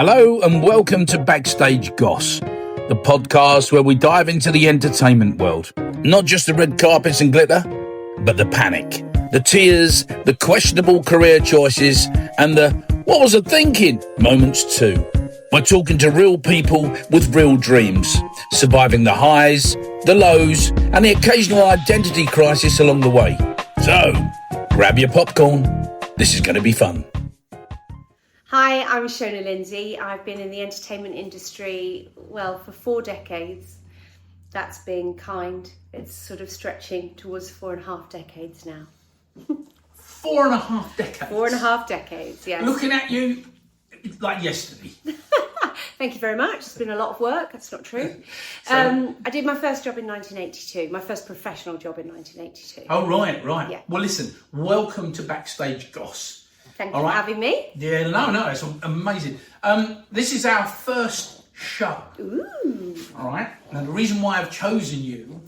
Hello and welcome to Backstage Goss, the podcast where we dive into the entertainment world. Not just the red carpets and glitter, but the panic, the tears, the questionable career choices, and the what was I thinking moments too. We're talking to real people with real dreams, surviving the highs, the lows, and the occasional identity crisis along the way. So, grab your popcorn. This is going to be fun. Hi, I'm Shona Lindsay. I've been in the entertainment industry, for 4 decades. That's being kind. It's sort of stretching towards 4.5 decades now. 4.5 decades? 4.5 decades, yes. Looking at you like yesterday. Thank you very much. It's been a lot of work. That's not true. I did my first job in 1982, my first professional job in 1982. Oh, right. Yeah. Well, listen, welcome to Backstage Goss. Thank you for having me. Yeah, no, it's amazing. This is our first show. Ooh. All right. Now, the reason why I've chosen you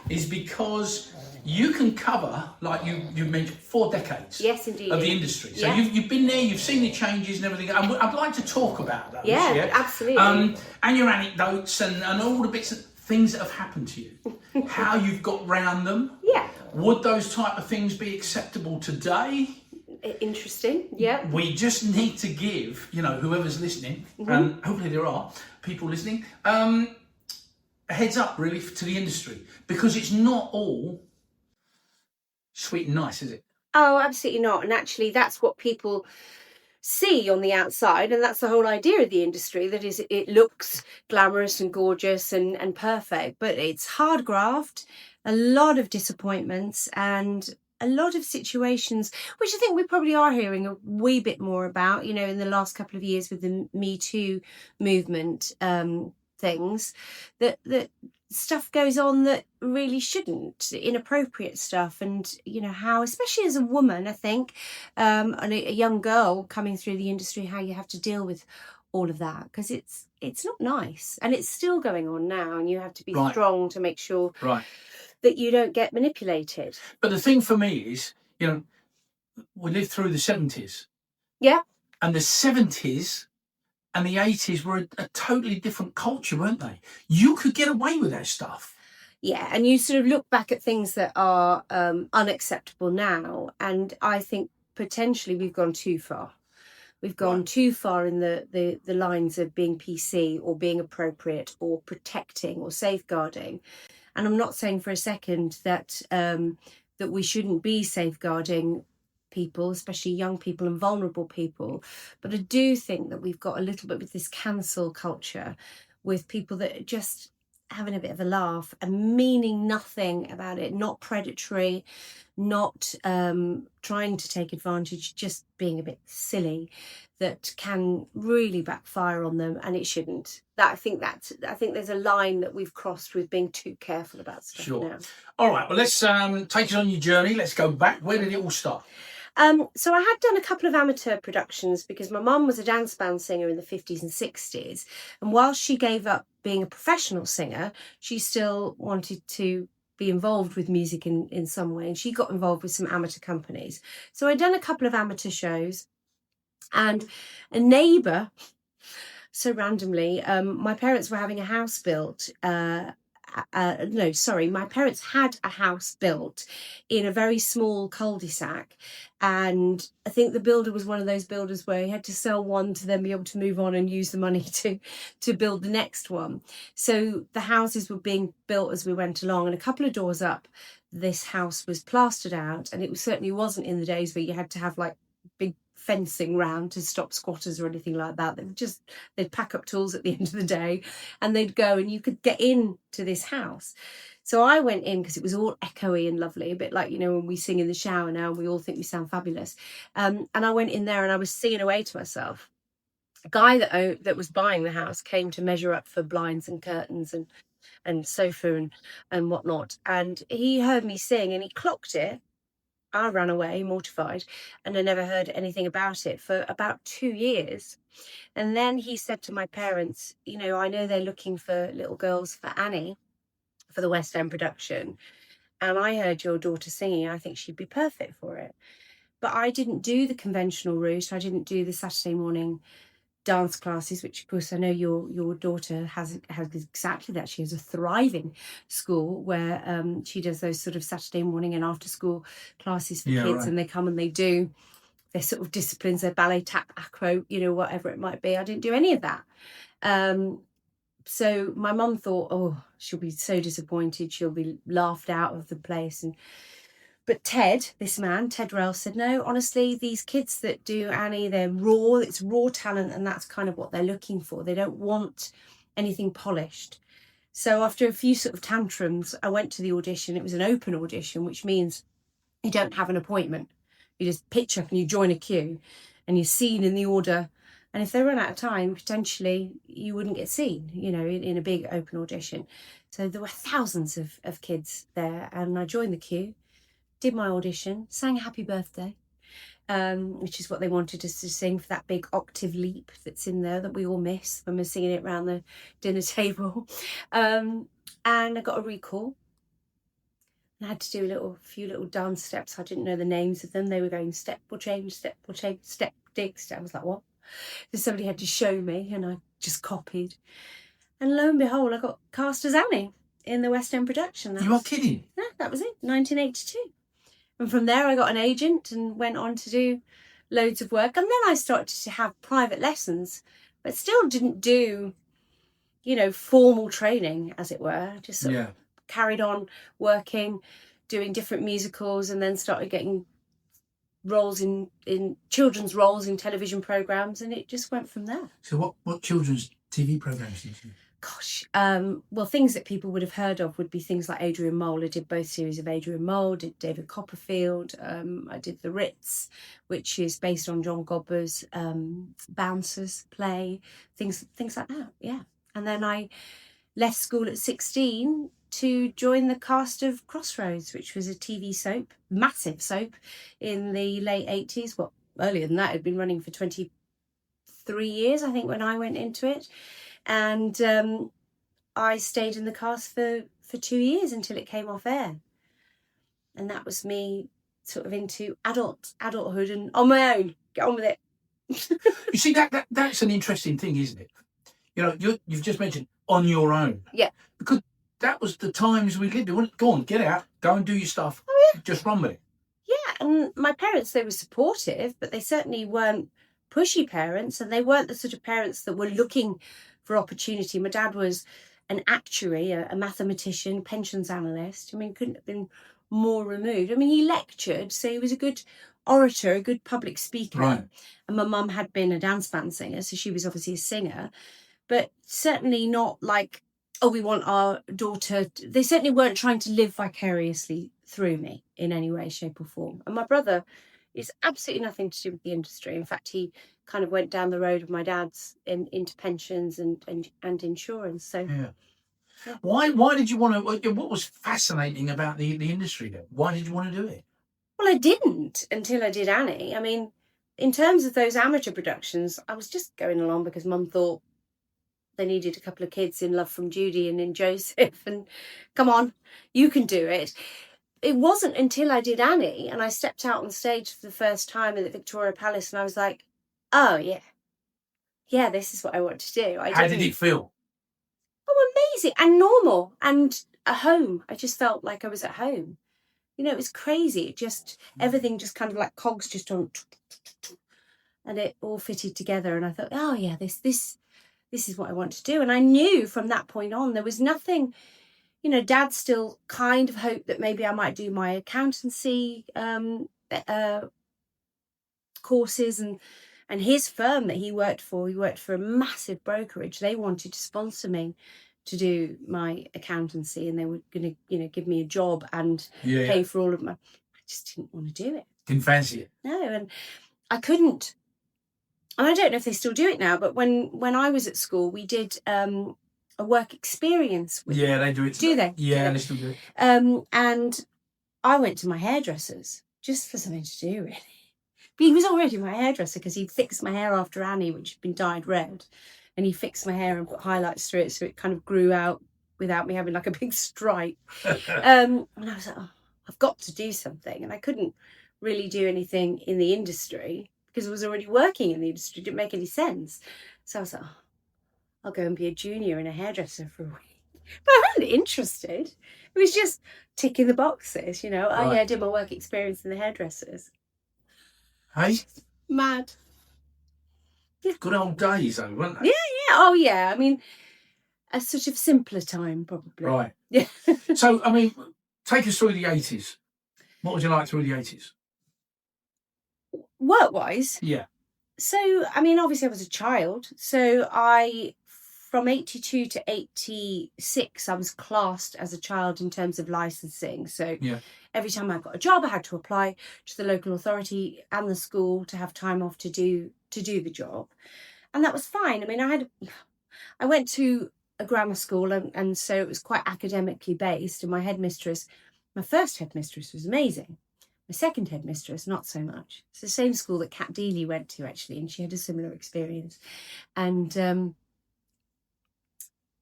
is because you can cover, like you mentioned, 4 decades. Yes, indeed. Of the industry. So you've been there, you've seen the changes and everything. I'd like to talk about those. Yeah, absolutely. And your anecdotes and all the bits of things that have happened to you. How you've got round them. Yeah. Would those type of things be acceptable today? Interesting, yeah. We just need to give, whoever's listening, and hopefully there are people listening, a heads up really to the industry, because it's not all sweet and nice, is it? Oh, absolutely not. And actually, that's what people see on the outside, and that's the whole idea of the industry, that is, it looks glamorous and gorgeous and perfect, but it's hard graft, a lot of disappointments, and a lot of situations, which I think we probably are hearing a wee bit more about, in the last couple of years with the Me Too movement things, that stuff goes on that really shouldn't, inappropriate stuff. And, how, especially as a woman, I think, and a young girl coming through the industry, how you have to deal with all of that, because it's not nice. And it's still going on now, and you have to be strong to make sure that you don't get manipulated. But the thing for me is, we lived through the 70s. Yeah. And the 70s and the 80s were a totally different culture, weren't they? You could get away with that stuff. Yeah, and you sort of look back at things that are unacceptable now, and I think potentially we've gone too far. We've gone too far in the lines of being PC or being appropriate or protecting or safeguarding. And I'm not saying for a second that that we shouldn't be safeguarding people, especially young people and vulnerable people. But I do think that we've got a little bit with this cancel culture, with people that are just having a bit of a laugh and meaning nothing about it, not predatory, not trying to take advantage, just being a bit silly, that can really backfire on them, and it shouldn't. I think there's a line that we've crossed with being too careful about stuff now. All right, well, let's take it on your journey. Let's go back. Where did it all start? So I had done a couple of amateur productions because my mum was a dance band singer in the 50s and 60s. And while she gave up being a professional singer, she still wanted to be involved with music in some way. And she got involved with some amateur companies. So I'd done a couple of amateur shows, and a neighbour, so randomly, my parents were having a house built. My parents had a house built in a very small cul-de-sac, and I think the builder was one of those builders where he had to sell one to then be able to move on and use the money to build the next one. So the houses were being built as we went along, and a couple of doors up, this house was plastered out, and it certainly wasn't in the days where you had to have like big fencing round to stop squatters or anything like that. They'd pack up tools at the end of the day and they'd go, and you could get into this house. So I went in because it was all echoey and lovely, a bit like, when we sing in the shower now and we all think we sound fabulous. And I went in there and I was singing away to myself. A guy that was buying the house came to measure up for blinds and curtains and sofa and whatnot. And he heard me sing and he clocked it. I ran away, mortified, and I never heard anything about it for about 2 years. And then he said to my parents, I know they're looking for little girls for Annie, for the West End production, and I heard your daughter singing. I think she'd be perfect for it. But I didn't do the conventional route. I didn't do the Saturday morning dance classes, which of course I know your daughter has exactly that. She has a thriving school where she does those sort of Saturday morning and after school classes for kids, right. and they come and they do their sort of disciplines, their ballet, tap, acro, whatever it might be. I didn't do any of that. So my mum thought, oh, she'll be so disappointed, she'll be laughed out of the place. But Ted, this man, Ted Rell, said, no, honestly, these kids that do Annie, they're raw, it's raw talent, and that's kind of what they're looking for. They don't want anything polished. So after a few sort of tantrums, I went to the audition. It was an open audition, which means you don't have an appointment. You just pitch up and you join a queue and you're seen in the order. And if they run out of time, potentially you wouldn't get seen, in a big open audition. So there were thousands of kids there, and I joined the queue, did my audition, sang Happy Birthday, which is what they wanted us to sing for that big octave leap that's in there that we all miss when we're singing it around the dinner table. And I got a recall. I had to do a few little dance steps. I didn't know the names of them. They were going step will change, step dig, step. I was like, what? So somebody had to show me, and I just copied. And lo and behold, I got cast as Annie in the West End production. You are kidding? No, that was it, 1982. And from there I got an agent and went on to do loads of work. And then I started to have private lessons, but still didn't do, formal training, as it were. Just sort of carried on working, doing different musicals, and then started getting roles in children's roles in television programs, and it just went from there. So what children's TV programs did you do? Gosh, well, things that people would have heard of would be things like Adrian Mole. I did both series of Adrian Mole, did David Copperfield, I did The Ritz, which is based on John Godber's Bouncers play, things like that, yeah. And then I left school at 16 to join the cast of Crossroads, which was a TV soap, massive soap, in the late 80s. Well, earlier than that, it had been running for 23 years, I think, when I went into it. And I stayed in the cast for 2 years until it came off air. And that was me sort of into adulthood and on my own, get on with it. You see, that's an interesting thing, isn't it? You've just mentioned on your own. Yeah. Because that was the times we lived in. Go on, get out, go and do your stuff. Oh, yeah. Just run with it. Yeah, and my parents, they were supportive, but they certainly weren't pushy parents, and they weren't the sort of parents that were looking for opportunity. My dad was an actuary, a mathematician, pensions analyst. I mean, couldn't have been more removed. I mean, he lectured, so he was a good orator, a good public speaker. Right. And my mum had been a dance band singer, so she was obviously a singer, but certainly not like, oh, we want our daughter. They certainly weren't trying to live vicariously through me in any way, shape or form. And my brother is absolutely nothing to do with the industry. In fact, he kind of went down the road of my dad's into pensions and insurance. So, yeah. Why did you want to? What was fascinating about the industry then? Why did you want to do it? Well, I didn't until I did Annie. I mean, in terms of those amateur productions, I was just going along because Mum thought they needed a couple of kids in Love from Judy and in Joseph, and come on, you can do it. It wasn't until I did Annie and I stepped out on stage for the first time at the Victoria Palace and I was like, oh, yeah, this is what I want to do. How did it feel? Oh, amazing and normal and at home. I just felt like I was at home. It was crazy. It just, everything just kind of like cogs just on, and it all fitted together. And I thought, oh, yeah, this is what I want to do. And I knew from that point on, there was nothing. Dad still kind of hoped that maybe I might do my accountancy courses, and his firm that he worked for a massive brokerage. They wanted to sponsor me to do my accountancy, and they were going to, give me a job and pay for all of my. I just didn't want to do it. Didn't fancy it. No, and I couldn't. And I don't know if they still do it now, but when I was at school, we did a work experience. They do it. Do they? Yeah, they still do it. And I went to my hairdresser's just for something to do, really. But he was already my hairdresser because he'd fixed my hair after Annie, which had been dyed red. And he fixed my hair and put highlights through it so it kind of grew out without me having like a big stripe. And I was like, oh, I've got to do something. And I couldn't really do anything in the industry because I was already working in the industry. It didn't make any sense. So I was like, oh, I'll go and be a junior in a hairdresser for a week. But I wasn't interested. It was just ticking the boxes, you know. Right. Oh yeah, I did my work experience in the hairdressers. Hey? Mad. Yeah. Good old days, though, weren't they? Yeah. Oh yeah. I mean, a sort of simpler time, probably. Right. Yeah. So, I mean, take us through the 80s. What was you like through the 80s? Work-wise? Yeah. So, I mean, obviously I was a child. So from 82 to 86, I was classed as a child in terms of licensing. So every time I got a job, I had to apply to the local authority and the school to have time off to do the job. And that was fine. I mean, I went to a grammar school and so it was quite academically based. And my first headmistress was amazing. My second headmistress, not so much. It's the same school that Kat Deely went to, actually, and she had a similar experience. And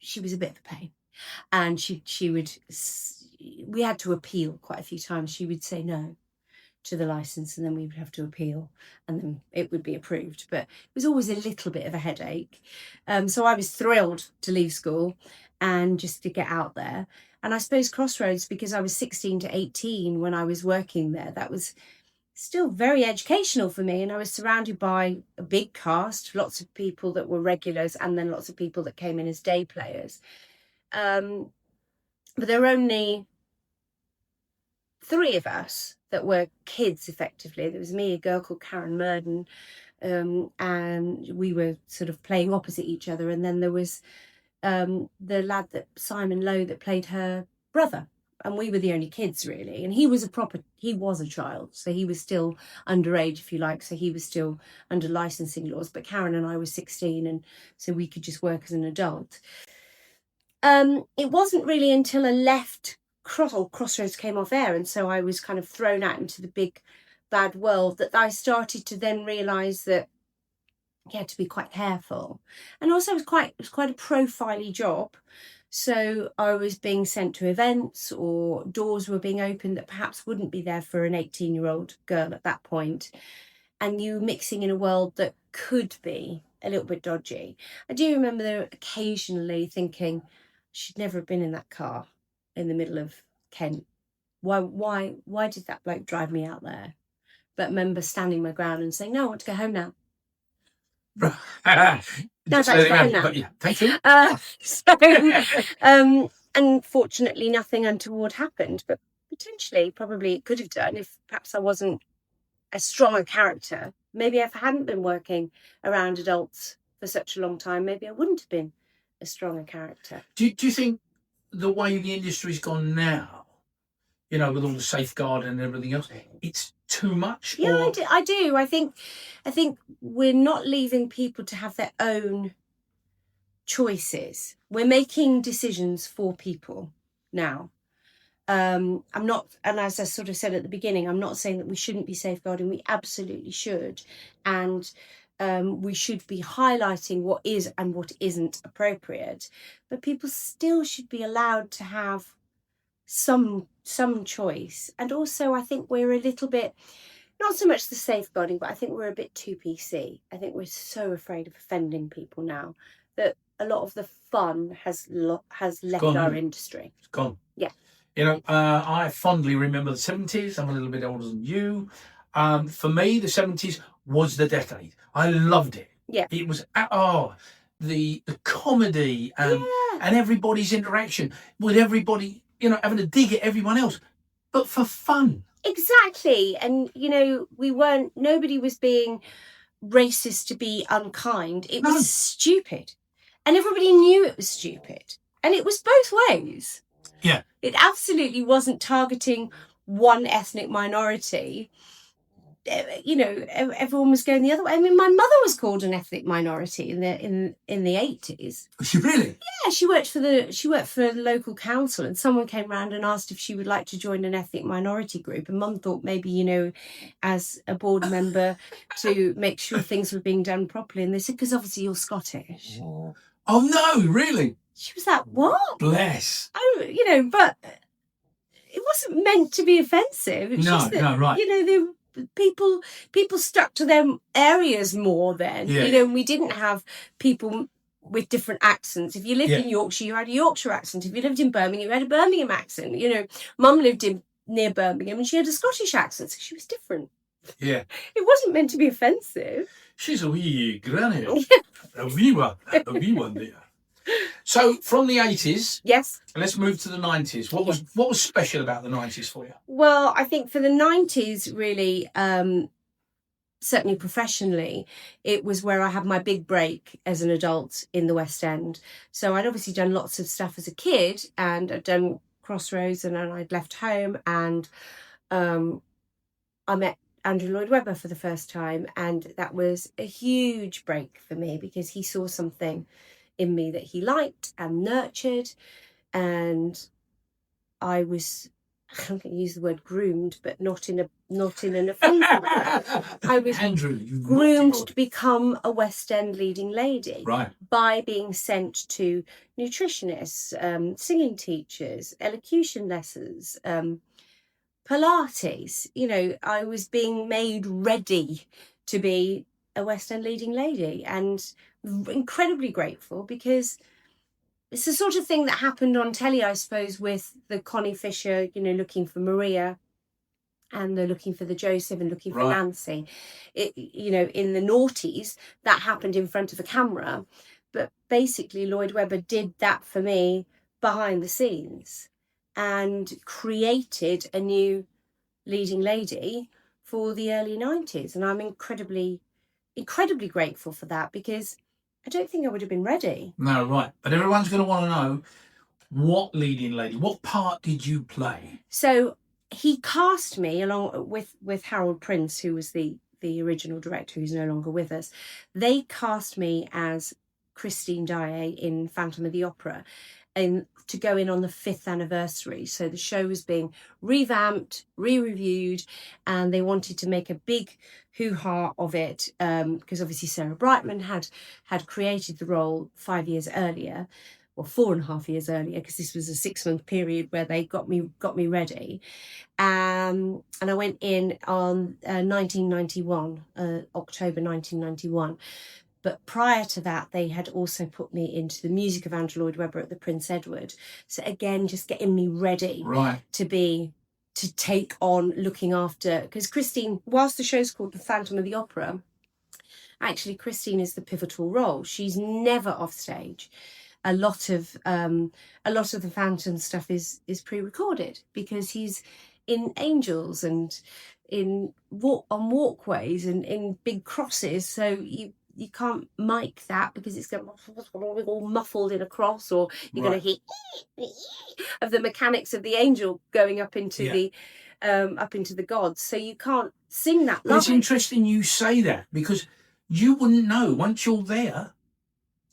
she was a bit of a pain. And we had to appeal quite a few times. She would say no to the licence and then we would have to appeal and then it would be approved. But it was always a little bit of a headache. So I was thrilled to leave school and just to get out there. And I suppose Crossroads, because I was 16 to 18 when I was working there, that was still very educational for me. And I was surrounded by a big cast, lots of people that were regulars and then lots of people that came in as day players. But there were only 3 of us that were kids, effectively. There was me, a girl called Karen Murden, and we were sort of playing opposite each other. And then there was the lad Simon Lowe that played her brother, and we were the only kids really. And he was a child, so he was still underage, if you like, so he was still under licensing laws. But Karen and I were 16, and so we could just work as an adult. It wasn't really until I left Crossroads came off air, and so I was kind of thrown out into the big bad world that I started to then realise that you had to be quite careful. And also it was quite a profile-y job. So I was being sent to events, or doors were being opened that perhaps wouldn't be there for an 18-year-old girl at that point. And you mixing in a world that could be a little bit dodgy. I do remember occasionally thinking, I should never have been in that car in the middle of Kent. Why did that bloke drive me out there? But I remember standing my ground and saying, no, I want to go home now. No, that's fine now. Yeah, thank you. Unfortunately, nothing untoward happened, but potentially, probably it could have done if perhaps I wasn't a stronger character. Maybe if I hadn't been working around adults for such a long time, maybe I wouldn't have been a stronger character. Do you think the way the industry's gone now, you know, with all the safeguarding and everything else, it's too much? Yeah, or... I do. I think we're not leaving people to have their own choices. We're making decisions for people now. I'm not, and as I sort of said at the beginning, I'm not saying that we shouldn't be safeguarding. We absolutely should. And we should be highlighting what is and what isn't appropriate. But people still should be allowed to have some choice. And also, I think we're a little bit, not so much the safeguarding, but I think we're a bit too PC. I think we're so afraid of offending people now that a lot of the fun has left our industry. It's gone. Yeah. You know, I fondly remember the 70s. I'm a little bit older than you. For me, the 70s was the decade. I loved it. Yeah. It was, the comedy and everybody's interaction with everybody, you know, having to dig at everyone else, but for fun. Exactly. And, you know, nobody was being racist to be unkind. It was stupid. And everybody knew it was stupid. And it was both ways. Yeah. It absolutely wasn't targeting one ethnic minority. You know, everyone was going the other way. I mean, my mother was called an ethnic minority in the 80s. Was she really? Yeah, she worked for the local council, and someone came round and asked if she would like to join an ethnic minority group. And Mum thought maybe, you know, as a board member, to make sure things were being done properly. And they said, because obviously you're Scottish. Oh no, really? She was like, what? Bless. Oh, you know, but it wasn't meant to be offensive. It's just that, right. You know, people stuck to their areas more then. Yeah. You know, we didn't have people with different accents. If you lived in Yorkshire, you had a Yorkshire accent. If you lived in Birmingham, you had a Birmingham accent. You know, Mum lived near Birmingham and she had a Scottish accent, so she was different. Yeah. It wasn't meant to be offensive. She's a wee granny. A wee one there. So from the 80s, yes, let's move to the 90s. What was special about the 90s for you? Well, I think for the 90s, really, certainly professionally, it was where I had my big break as an adult in the West End. So I'd obviously done lots of stuff as a kid, and I'd done Crossroads, and then I'd left home, and I met Andrew Lloyd Webber for the first time, and that was a huge break for me because he saw something in me that he liked and nurtured, and I was, I'm going to use the word groomed, but not in an offensive way. I was Andrew, groomed to become a West End leading lady, right, by being sent to nutritionists, singing teachers, elocution lessons, Pilates. You know, I was being made ready to be a West End leading lady, and incredibly grateful because it's the sort of thing that happened on telly, I suppose, with the Connie Fisher, you know, looking for Maria, and they're looking for the Joseph and looking for Nancy. It, you know, in the noughties, that happened in front of a camera. But basically, Lloyd Webber did that for me behind the scenes and created a new leading lady for the early 90s. And I'm incredibly grateful for that because I don't think I would have been ready. No, right. But everyone's going to want to know, what leading lady, what part did you play? So he cast me along with Harold Prince, who was the original director, who's no longer with us. They cast me as Christine Daae in Phantom of the Opera, and to go in on the 5th anniversary. So the show was being revamped, re-reviewed, and they wanted to make a big hoo-ha of it because obviously Sarah Brightman had created the role 5 years earlier, or 4.5 years earlier, because this was a 6-month period where they got me ready. And I went in on 1991, October 1991. But prior to that, they had also put me into the music of Andrew Lloyd Webber at the Prince Edward. So again, just getting me ready to take on looking after, because Christine, whilst the show's called The Phantom of the Opera, actually Christine is the pivotal role. She's never off stage. A lot of the Phantom stuff is pre-recorded because he's in angels and on walkways and in big crosses. So you can't mic that because it's going to be all muffled in a cross, or you're going to hear of the mechanics of the angel going up into the gods. So you can't sing that live. It's interesting you say that because you wouldn't know once you're there.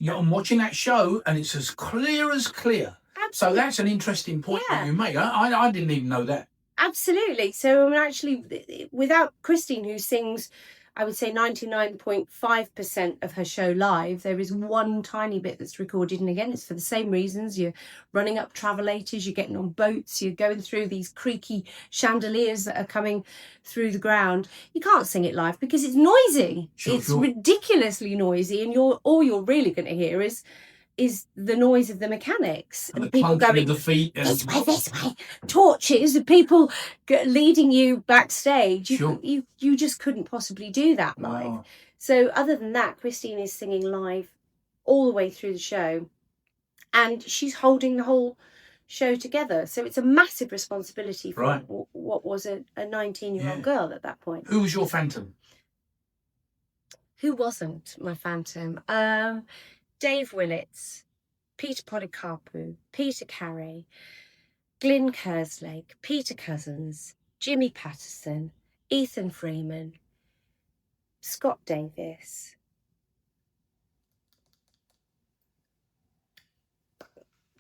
I'm watching that show and it's as clear as clear. Absolutely. So that's an interesting point that you make. I didn't even know that. Absolutely. So I mean, actually, without Christine, who sings, I would say 99.5% of her show live, there is one tiny bit that's recorded. And again, it's for the same reasons. You're running up travelators, you're getting on boats, you're going through these creaky chandeliers that are coming through the ground. You can't sing it live because it's noisy. It's ridiculously noisy. And all you're really going to hear is the noise of the mechanics and the people going of the feet this way, torches, and people leading you backstage. You just couldn't possibly do that live. Wow. So other than that, Christine is singing live all the way through the show, and she's holding the whole show together. So it's a massive responsibility for what was a 19-year-old girl at that point. Who was your Phantom? Who wasn't my Phantom? Dave Willits, Peter Polycarpou, Peter Carey, Glyn Kerslake, Peter Cousins, Jimmy Patterson, Ethan Freeman, Scott Davis.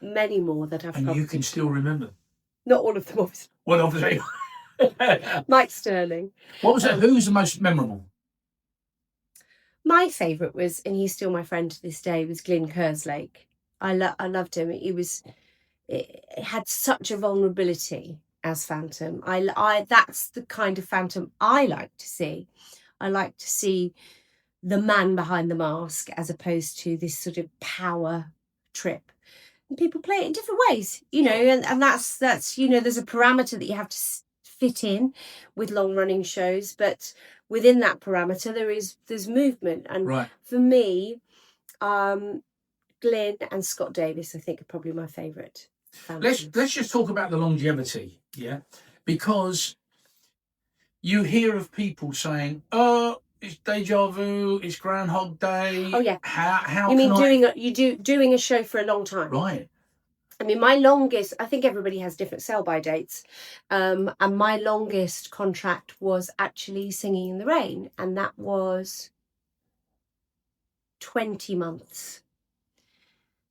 Many more that I've and you can still remember. Not all of them, obviously. Well, obviously. Mike Sterling. What was that? Who was the most memorable? My favourite was, and he's still my friend to this day, was Glyn Kerslake. I loved him. It had such a vulnerability as Phantom. I that's the kind of Phantom I like to see. I like to see the man behind the mask as opposed to this sort of power trip. And people play it in different ways, and that's there's a parameter that you have to fit in with long running shows, but within that parameter there's movement. And for me, Glyn and Scott Davis, I think, are probably my favourite. Let's just talk about the longevity, because you hear of people saying, "Oh, it's deja vu, it's Groundhog Day." Oh yeah. How you mean doing a show for a long time? Right. I mean, my longest, I think everybody has different sell-by dates, and my longest contract was actually Singing in the Rain, and that was 20 months.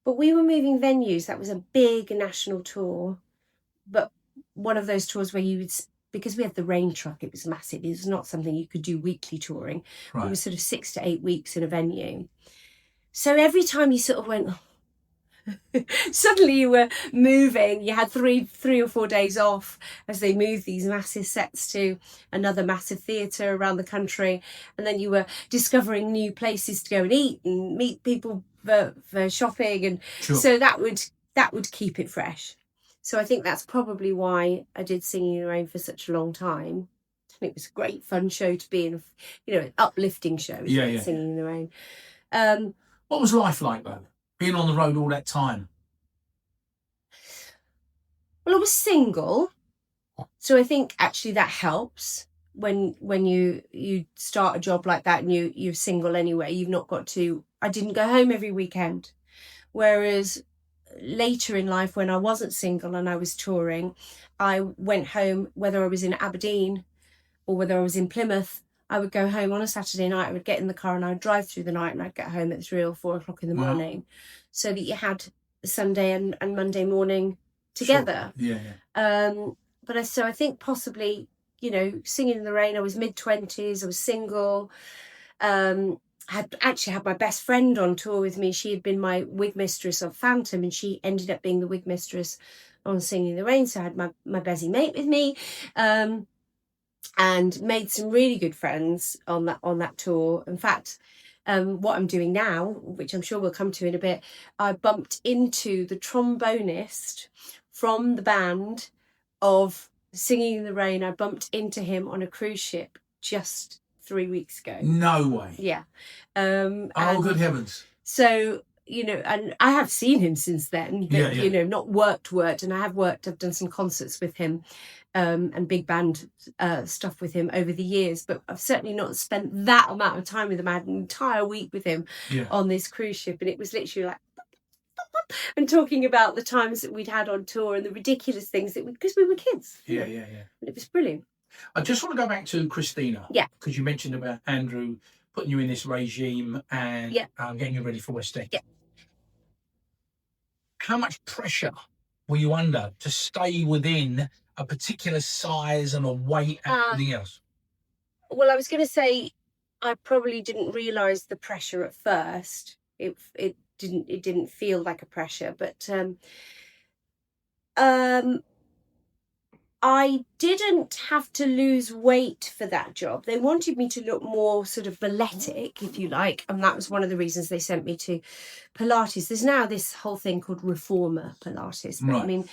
But we were moving venues. That was a big national tour, but one of those tours where you would, because we had the rain truck, it was massive. It was not something you could do weekly touring. Right. It was sort of 6 to 8 weeks in a venue. So every time you sort of went, suddenly you were moving, you had three or 4 days off as they moved these massive sets to another massive theatre around the country, and then you were discovering new places to go and eat and meet people for shopping, and so that would keep it fresh. So I think that's probably why I did Singing in the Rain for such a long time. And it was a great fun show to be in, an uplifting show. Singing in the Rain. What was life like though, being on the road all that time? Well, I was single, so I think actually that helps when you start a job like that and you're single anyway. You've not got to. I didn't go home every weekend, whereas later in life, when I wasn't single and I was touring, I went home, whether I was in Aberdeen or whether I was in Plymouth. I would go home on a Saturday night. I would get in the car and I'd drive through the night, and I'd get home at 3 or 4 o'clock in the morning, so that you had Sunday and Monday morning together. Sure. Yeah. So I think possibly, Singing in the Rain, I was mid-20s, I was single. Had my best friend on tour with me. She had been my wig mistress of Phantom, and she ended up being the wig mistress on Singing in the Rain. So I had my Bezzy mate with me, and made some really good friends on that tour. In fact, what I'm doing now, which I'm sure we'll come to in a bit, I bumped into the trombonist from the band of Singing in the Rain. I bumped into him on a cruise ship just 3 weeks ago. No way. Yeah. Good heavens. So, and I have seen him since then, but, not worked, and I have I've done some concerts with him, and big band stuff with him over the years, but I've certainly not spent that amount of time with him. I had an entire week with him on this cruise ship, and it was literally like, and talking about the times that we'd had on tour and the ridiculous things because we were kids. Yeah. And it was brilliant. I just want to go back to Christina. Yeah. Because you mentioned about Andrew putting you in this regime and getting you ready for West End. Yeah. How much pressure were you under to stay within a particular size and a weight and everything else? Well, I was going to say I probably didn't realise the pressure at first. It didn't feel like a pressure, but I didn't have to lose weight for that job. They wanted me to look more sort of balletic, if you like, and that was one of the reasons they sent me to Pilates. There's now this whole thing called Reformer Pilates, but right. I mean,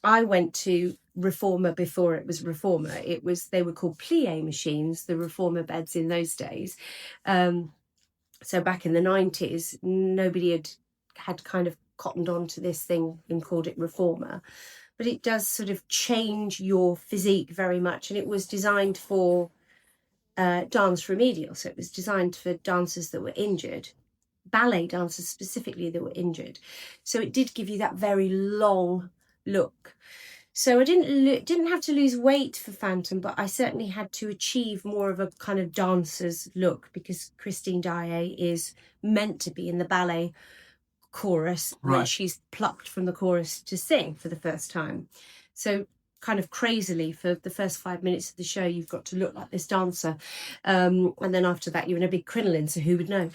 I went to Reformer before it was Reformer. They were called plie machines, the Reformer beds in those days. So back in the 90s, nobody had kind of cottoned on to this thing and called it Reformer. But it does sort of change your physique very much. And it was designed for dance remedial. So it was designed for dancers that were injured, ballet dancers specifically that were injured. So it did give you that very long look. So I didn't have to lose weight for Phantom, but I certainly had to achieve more of a kind of dancer's look, because Christine Daae is meant to be in the ballet chorus when she's plucked from the chorus to sing for the first time. So kind of crazily, for the first 5 minutes of the show, you've got to look like this dancer. And then after that, you're in a big crinoline, so who would know?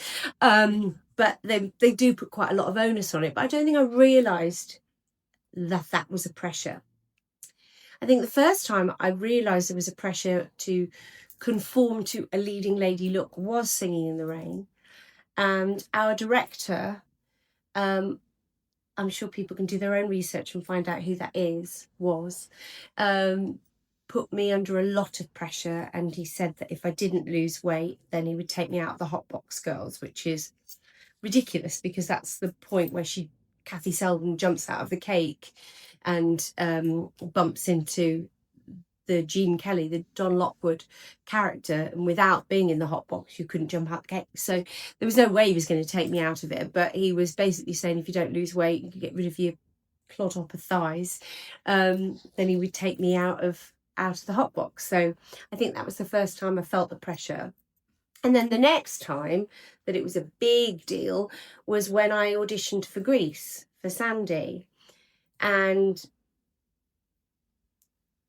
But they do put quite a lot of onus on it. But I don't think I realised that was a pressure. I think the first time I realised there was a pressure to conform to a leading lady look was Singing in the Rain. And our director, I'm sure people can do their own research and find out who that was, put me under a lot of pressure. And he said that if I didn't lose weight, then he would take me out of the Hot Box Girls, which is ridiculous because that's the point where Kathy Selden jumps out of the cake and bumps into the Gene Kelly, the Don Lockwood character, and without being in the hot box, you couldn't jump out the cake. So there was no way he was going to take me out of it. But he was basically saying, if you don't lose weight, you can get rid of your clodhopper thighs. Then he would take me out of the hot box. So I think that was the first time I felt the pressure. And then the next time that it was a big deal was when I auditioned for Grease, for Sandy. And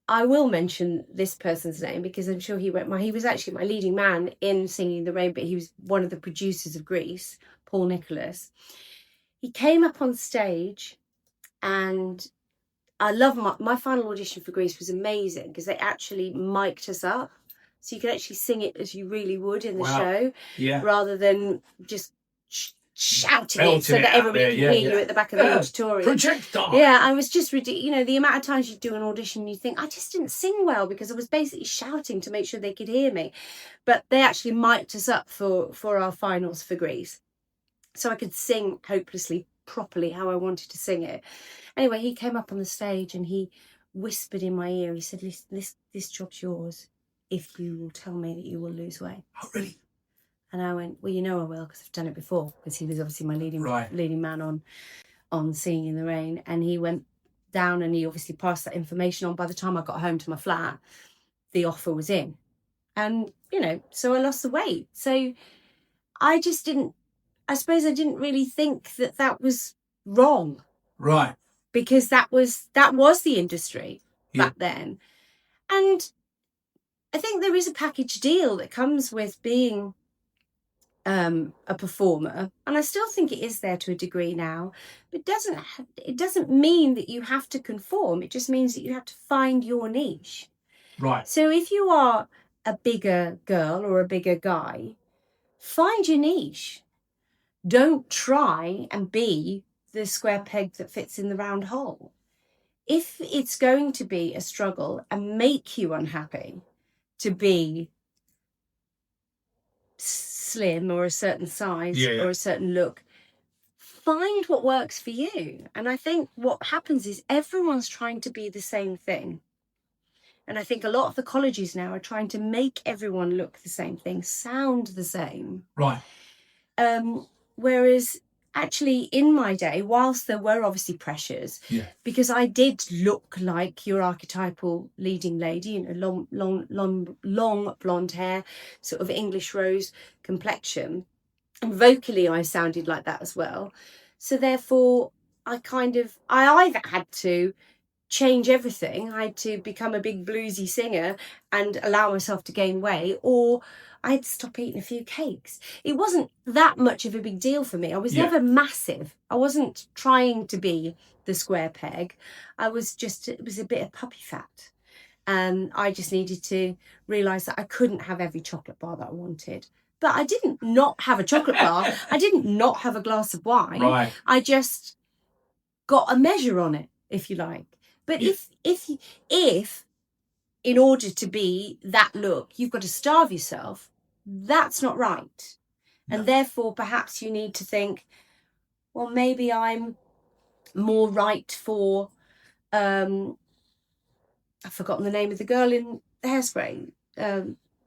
I will mention this person's name because I'm sure he was actually my leading man in Singing in the Rain, but he was one of the producers of Grease, Paul Nicholas. He came up on stage, and I love my final audition for Grease was amazing because they actually mic'd us up. So you could actually sing it as you really would in the show, rather than just shouting it so that everybody could hear you at the back of the auditorium. Projectile. Yeah, I was just ridiculous. The amount of times you do an audition, you think, I just didn't sing well because I was basically shouting to make sure they could hear me. But they actually mic'd us up for our finals for Grease. So I could sing hopelessly properly how I wanted to sing it. Anyway, he came up on the stage and he whispered in my ear. He said, "Listen, this job's yours if you will tell me that you will lose weight." Oh, really? And I went, "Well, I will because I've done it before," because he was obviously my leading man on Singing in the Rain. And he went down and he obviously passed that information on. By the time I got home to my flat, the offer was in. And, so I lost the weight. So I suppose I didn't really think that was wrong. Right. Because that was the industry back then. And I think there is a package deal that comes with being a performer, and I still think it is there to a degree now. But it doesn't mean that you have to conform. It just means that you have to find your niche. Right. So if you are a bigger girl or a bigger guy, find your niche. Don't try and be the square peg that fits in the round hole. If it's going to be a struggle and make you unhappy to be slim or a certain size or a certain look, find what works for you. And I think what happens is everyone's trying to be the same thing. And I think a lot of the colleges now are trying to make everyone look the same thing, sound the same. Right. Whereas actually in my day, whilst there were obviously pressures, because I did look like your archetypal leading lady, long blonde hair, sort of English rose complexion, and vocally I sounded like that as well. So therefore I either had to change everything. I had to become a big bluesy singer and allow myself to gain weight, or I had to stop eating a few cakes. It wasn't that much of a big deal for me. I was never massive. I wasn't trying to be the square peg. It was a bit of puppy fat. And I just needed to realise that I couldn't have every chocolate bar that I wanted. But I didn't not have a chocolate bar. I didn't not have a glass of wine. Right. I just got a measure on it, if you like. But if in order to be that look, you've got to starve yourself, that's not right. No. And therefore, perhaps you need to think, well, maybe I'm more right for, I've forgotten the name of the girl in Hairspray,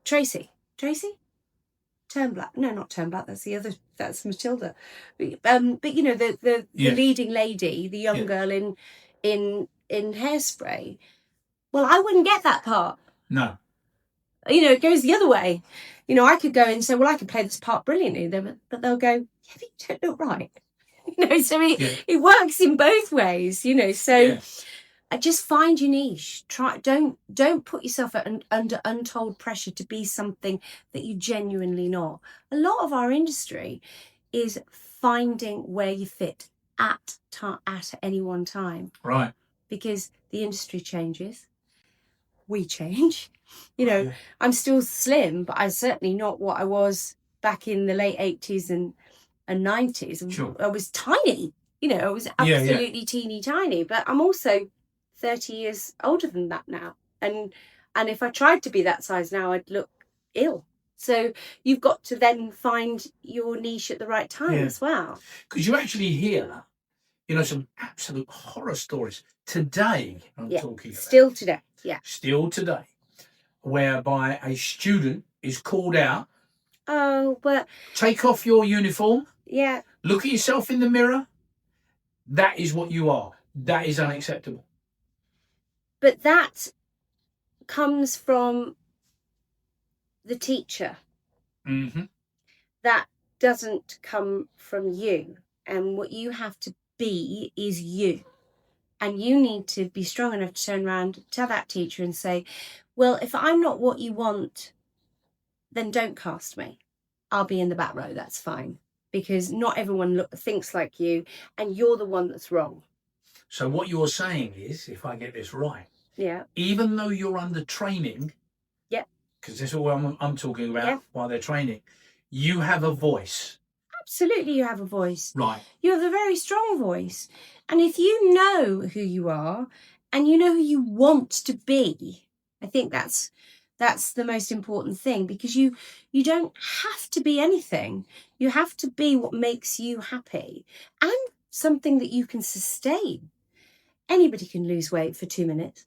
Tracy? Turnblack? No, not Turnblack. That's Matilda. But the leading lady, the young girl in Hairspray. Well, I wouldn't get that part. No. It goes the other way. I could go and say, well, I could play this part brilliantly, but they'll go, yeah, but you don't look right. So it works in both ways, so just find your niche. Don't put yourself under untold pressure to be something that you genuinely not. A lot of our industry is finding where you fit at any one time. Right. Because the industry changes. we change. I'm still slim, but I'm certainly not what I was back in the late 80s and 90s. Sure. I was tiny, I was absolutely teeny tiny, but I'm also 30 years older than that now. And if I tried to be that size now, I'd look ill. So you've got to then find your niche at the right time as well. Because you actually hear, some absolute horror stories today. I'm talking about. Still today. Yeah. Still today, whereby a student is called out. Oh, but take off your uniform. Yeah. Look at yourself in the mirror. That is what you are. That is unacceptable. But that comes from the teacher. Mm-hmm. That doesn't come from you. And what you have to be is you. And you need to be strong enough to turn around, tell that teacher and say, well, if I'm not what you want, then don't cast me. I'll be in the back row. That's fine. Because not everyone thinks like you, and you're the one that's wrong. So what you're saying is, if I get this right, even though you're under training, because this is what I'm talking about while they're training, you have a voice. Absolutely, you have a voice. Right. You have a very strong voice. And if you know who you are and you know who you want to be, I think that's the most important thing, because you don't have to be anything. You have to be what makes you happy and something that you can sustain. Anybody can lose weight for 2 minutes.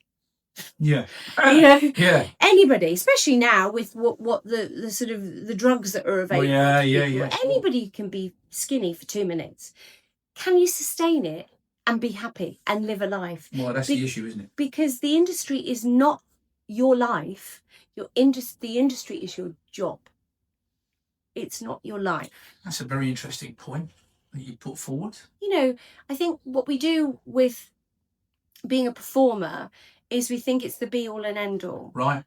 Yeah. Yeah. Anybody, especially now with what the sort of the drugs that are available. Yeah. Anybody can be skinny for 2 minutes. Can you sustain it and be happy and live a life? Well, that's the issue, isn't it? Because the industry is not your life. The industry is your job. It's not your life. That's a very interesting point that you put forward. I think what we do with being a performer is we think it's the be all and end all. Right.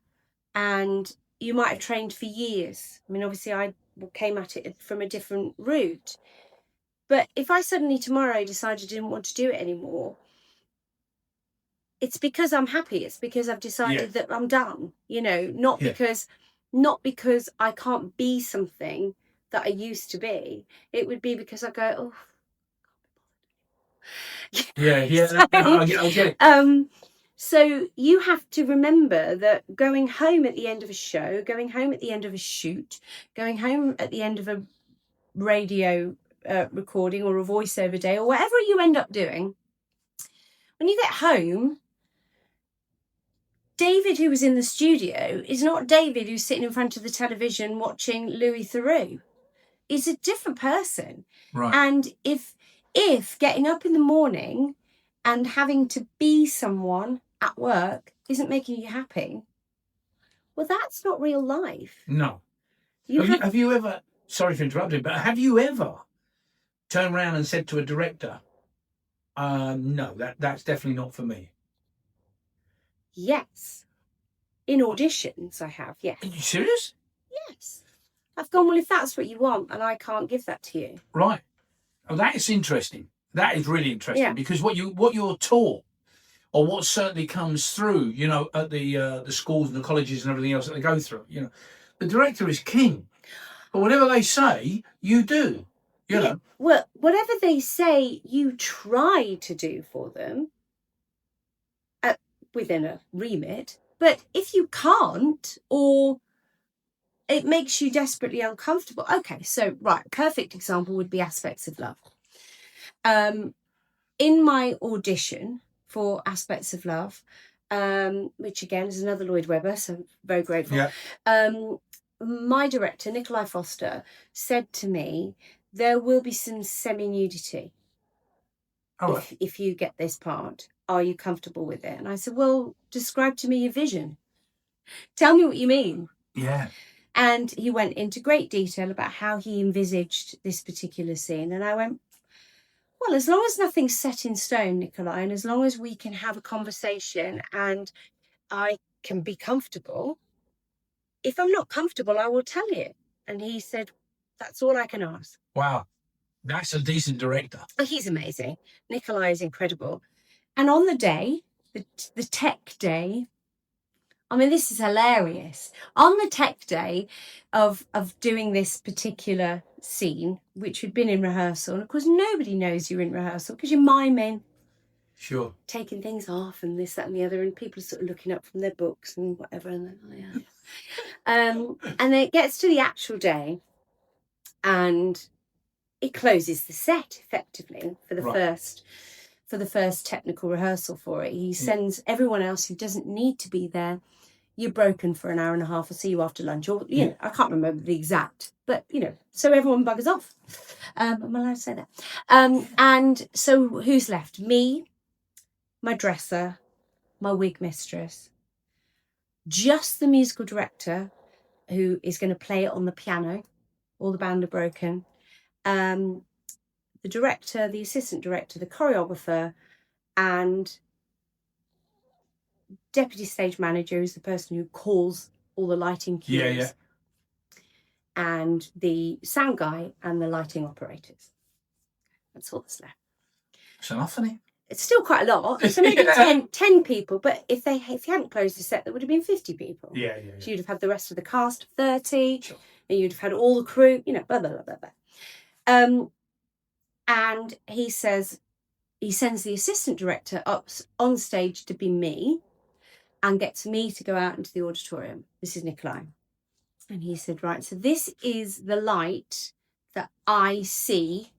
And you might have trained for years. I mean, obviously I came at it from a different route. But if I suddenly tomorrow decided I didn't want to do it anymore, it's because I'm happy. It's because I've decided that I'm done, not because I can't be something that I used to be. It would be because I go, I'll get it. So you have to remember that going home at the end of a show, going home at the end of a shoot, going home at the end of a radio recording or a voiceover day or whatever you end up doing, when you get home, David, who was in the studio, is not David who's sitting in front of the television watching Louis Theroux. He's a different person. Right. And if getting up in the morning and having to be someone at work isn't making you happy, well, that's not real life. No. Have you ever, sorry for interrupting, but have you ever turned around and said to a director, no, that's definitely not for me? Yes. In auditions, I have, yes. Are you serious? Yes. I've gone, well, if that's what you want and I can't give that to you. Right. Oh, that is interesting. That is really interesting because what you're taught, or what certainly comes through, at the schools and the colleges and everything else that they go through, the director is king. But whatever they say, you do, know. Well, whatever they say, you try to do for them within a remit. But if you can't, or it makes you desperately uncomfortable. Okay, so, right, perfect example would be Aspects of Love. In my audition for Aspects of Love, which again is another Lloyd Webber, so I'm very grateful. Yeah. My director, Nikolai Foster, said to me, there will be some semi-nudity if you get this part. Are you comfortable with it? And I said, well, describe to me your vision. Tell me what you mean. Yeah. And he went into great detail about how he envisaged this particular scene. And I went, well, as long as nothing's set in stone, Nikolai, and as long as we can have a conversation and I can be comfortable, if I'm not comfortable, I will tell you. And he said, that's all I can ask. Wow. That's a decent director. Oh, he's amazing. Nikolai is incredible. And on the day, the tech day, I mean, this is hilarious. On the tech day of doing this particular scene, which had been in rehearsal, and of course nobody knows you're in rehearsal because you're miming, Sure. taking things off and this, that and the other, and people are sort of looking up from their books and whatever. And then, oh, yeah. And then it gets to the actual day and it closes the set effectively for the first technical rehearsal for it. He sends everyone else who doesn't need to be there. You're broken for an hour and a half. I'll see you after lunch. Or, you know, I can't remember the exact, but, you know, so everyone buggers off. I'm allowed to say that. And so who's left? Me, my dresser, my wig mistress, just the musical director who is going to play it on the piano. All the band are broken. The director, the assistant director, the choreographer, and deputy stage manager is the person who calls all the lighting cues. Yeah. And the sound guy and the lighting operators. That's all that's left. It's enough, isn't it? It's still quite a lot. So maybe 10 people, but if you hadn't closed the set, there would have been 50 people. Yeah. So you'd have had the rest of the cast, 30, Sure. and you'd have had all the crew, you know, blah, blah, blah, blah, blah. And he sends the assistant director up on stage to be me and gets me to go out into the auditorium. This is Nikolai. And he said, right, so this is the light that I see.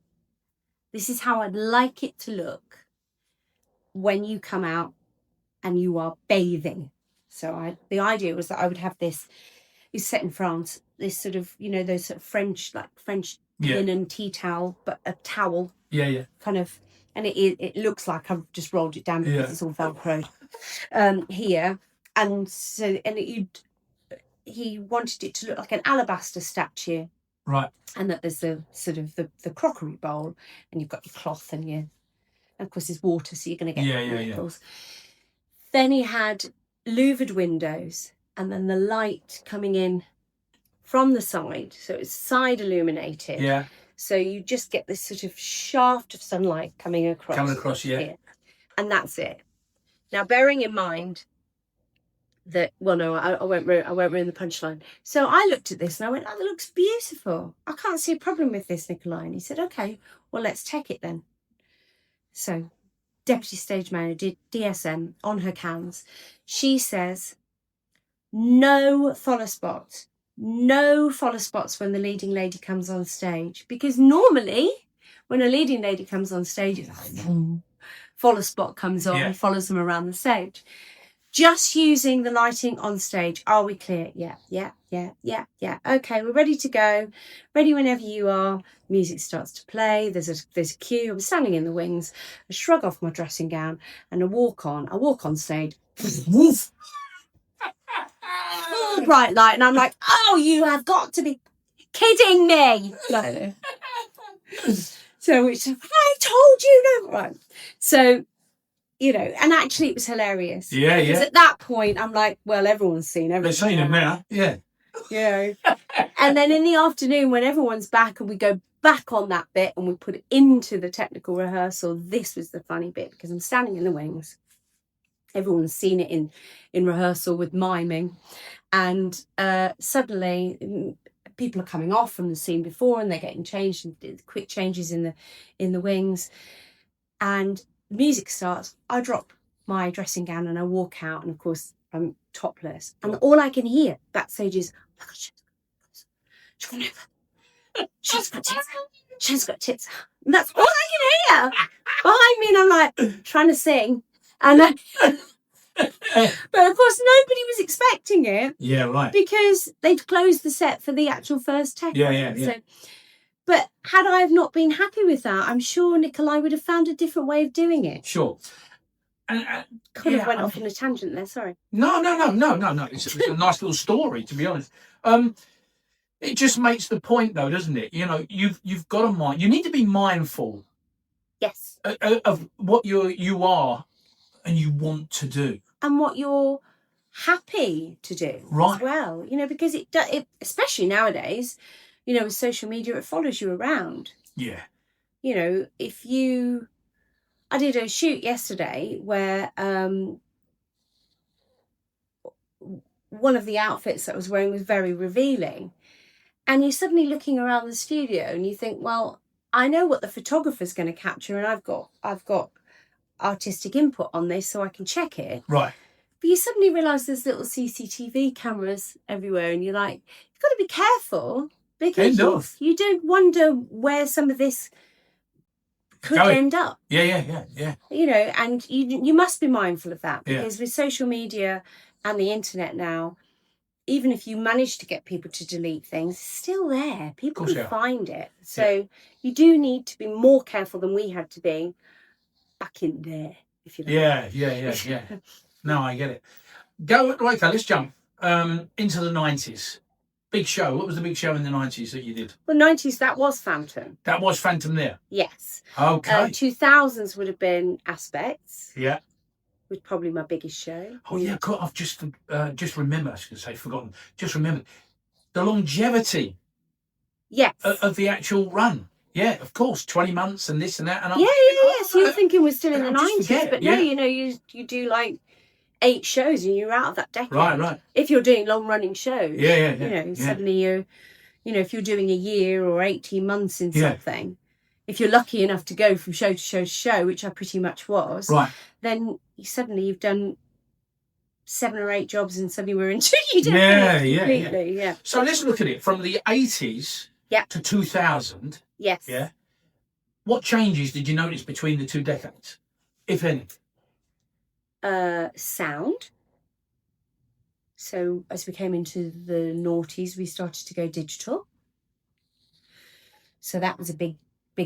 This is how I'd like it to look when you come out and you are bathing. So the idea was that I would have this, it's set in France, this sort of, you know, those sort of French linen tea towel, but a towel. Yeah. Kind of, and it looks like I've just rolled it down because it's all Velcroed here. And so, he wanted it to look like an alabaster statue. Right. And that there's the sort of the crockery bowl, and you've got your cloth and of course there's water, so you're going to get ripples. Then he had louvered windows, and then the light coming in from the side, so it's side illuminated. Yeah. So you just get this sort of shaft of sunlight coming across. Here. And that's it. Now, bearing in mind that, well, no, I won't ruin the punchline. So I looked at this and I went, oh, that looks beautiful. I can't see a problem with this, Nikolai. And he said, okay, well, let's take it then. So deputy stage manager, DSM, on her cans, she says, no follow spots when the leading lady comes on stage. Because normally when a leading lady comes on stage, it's like, follow spot comes on and follows them around the stage. Just using the lighting on stage. Are we clear? Yeah. Okay, we're ready to go. Ready whenever you are. Music starts to play. There's a cue. I'm standing in the wings. I shrug off my dressing gown and I walk on stage. Full bright light. And I'm like, oh, you have got to be kidding me. So it's, I told you no. Right. So, you know, and actually it was hilarious. Yeah. Because at that point, I'm like, well, everyone's seen everything. They've seen it now. Yeah. Yeah. And then in the afternoon, when everyone's back and we go back on that bit and we put it into the technical rehearsal, this was the funny bit because I'm standing in the wings. Everyone's seen it in rehearsal with miming. And suddenly people are coming off from the scene before and they're getting changed, and quick changes in the wings. And music starts, I drop my dressing gown and I walk out, and of course I'm topless, and all I can hear backstage is, oh my God, she's got tits, and that's all I can hear behind me, and I'm like trying to sing, and but of course nobody was expecting it. Yeah, right. Because they'd closed the set for the actual first take. Yeah. So, but had I have not been happy with that, I'm sure Nikolai would have found a different way of doing it. Sure. And kind of went off on a tangent there. Sorry. No. It's a nice little story, to be honest. It just makes the point, though, doesn't it? You know, you've got to mind. You need to be mindful. Yes. Of what you are and you want to do, and what you're happy to do, right? As well, you know, because it especially nowadays. You know, with social media, it follows you around. Yeah. You know, I did a shoot yesterday where one of the outfits that I was wearing was very revealing. And you're suddenly looking around the studio and you think, well, I know what the photographer's going to capture, and I've got artistic input on this, so I can check it. Right. But you suddenly realise there's little CCTV cameras everywhere, and you're like, you've got to be careful, because you don't wonder where some of this could end up. Yeah. You know, and you must be mindful of that, because with social media and the internet now, even if you manage to get people to delete things, it's still there. People can find it. So you do need to be more careful than we had to be back in there, if you like. Yeah. No, I get it. Okay, let's jump into the 90s. Big show. What was the big show in the 90s that you did? Well, 90s, that was Phantom. That was Phantom there? Yes. Okay. 2000s would have been Aspects. Yeah. Was probably my biggest show. Oh yeah, cool. I've just remembered. I was going to say forgotten. Just remembered the longevity. Yes. Of the actual run. Yeah, of course. 20 months and this and that. And So you're thinking we're still in the 90s, but no, you know, you do like 8 shows and you're out of that decade. Right. If you're doing long running shows. Yeah. You know, suddenly you're, you know, if you're doing a year or 18 months in something, if you're lucky enough to go from show to show to show, which I pretty much was, then you've done 7 or 8 jobs and suddenly we're into completely. Yeah. So let's look at it from the 80s to 2000. Yes. Yeah. What changes did you notice between the 2 decades, if any? Sound. So as we came into the noughties, we started to go digital. So that was a big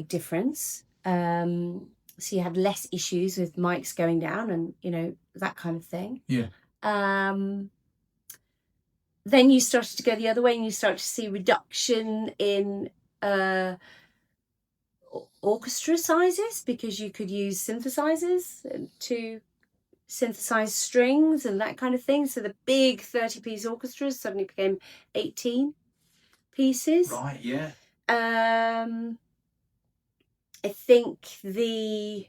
difference. So you had less issues with mics going down and, you know, that kind of thing. Yeah. Then you started to go the other way and you start to see reduction in orchestra sizes, because you could use synthesizers to synthesize strings and that kind of thing. So the big 30-piece orchestras suddenly became 18 pieces. Right, yeah. I think the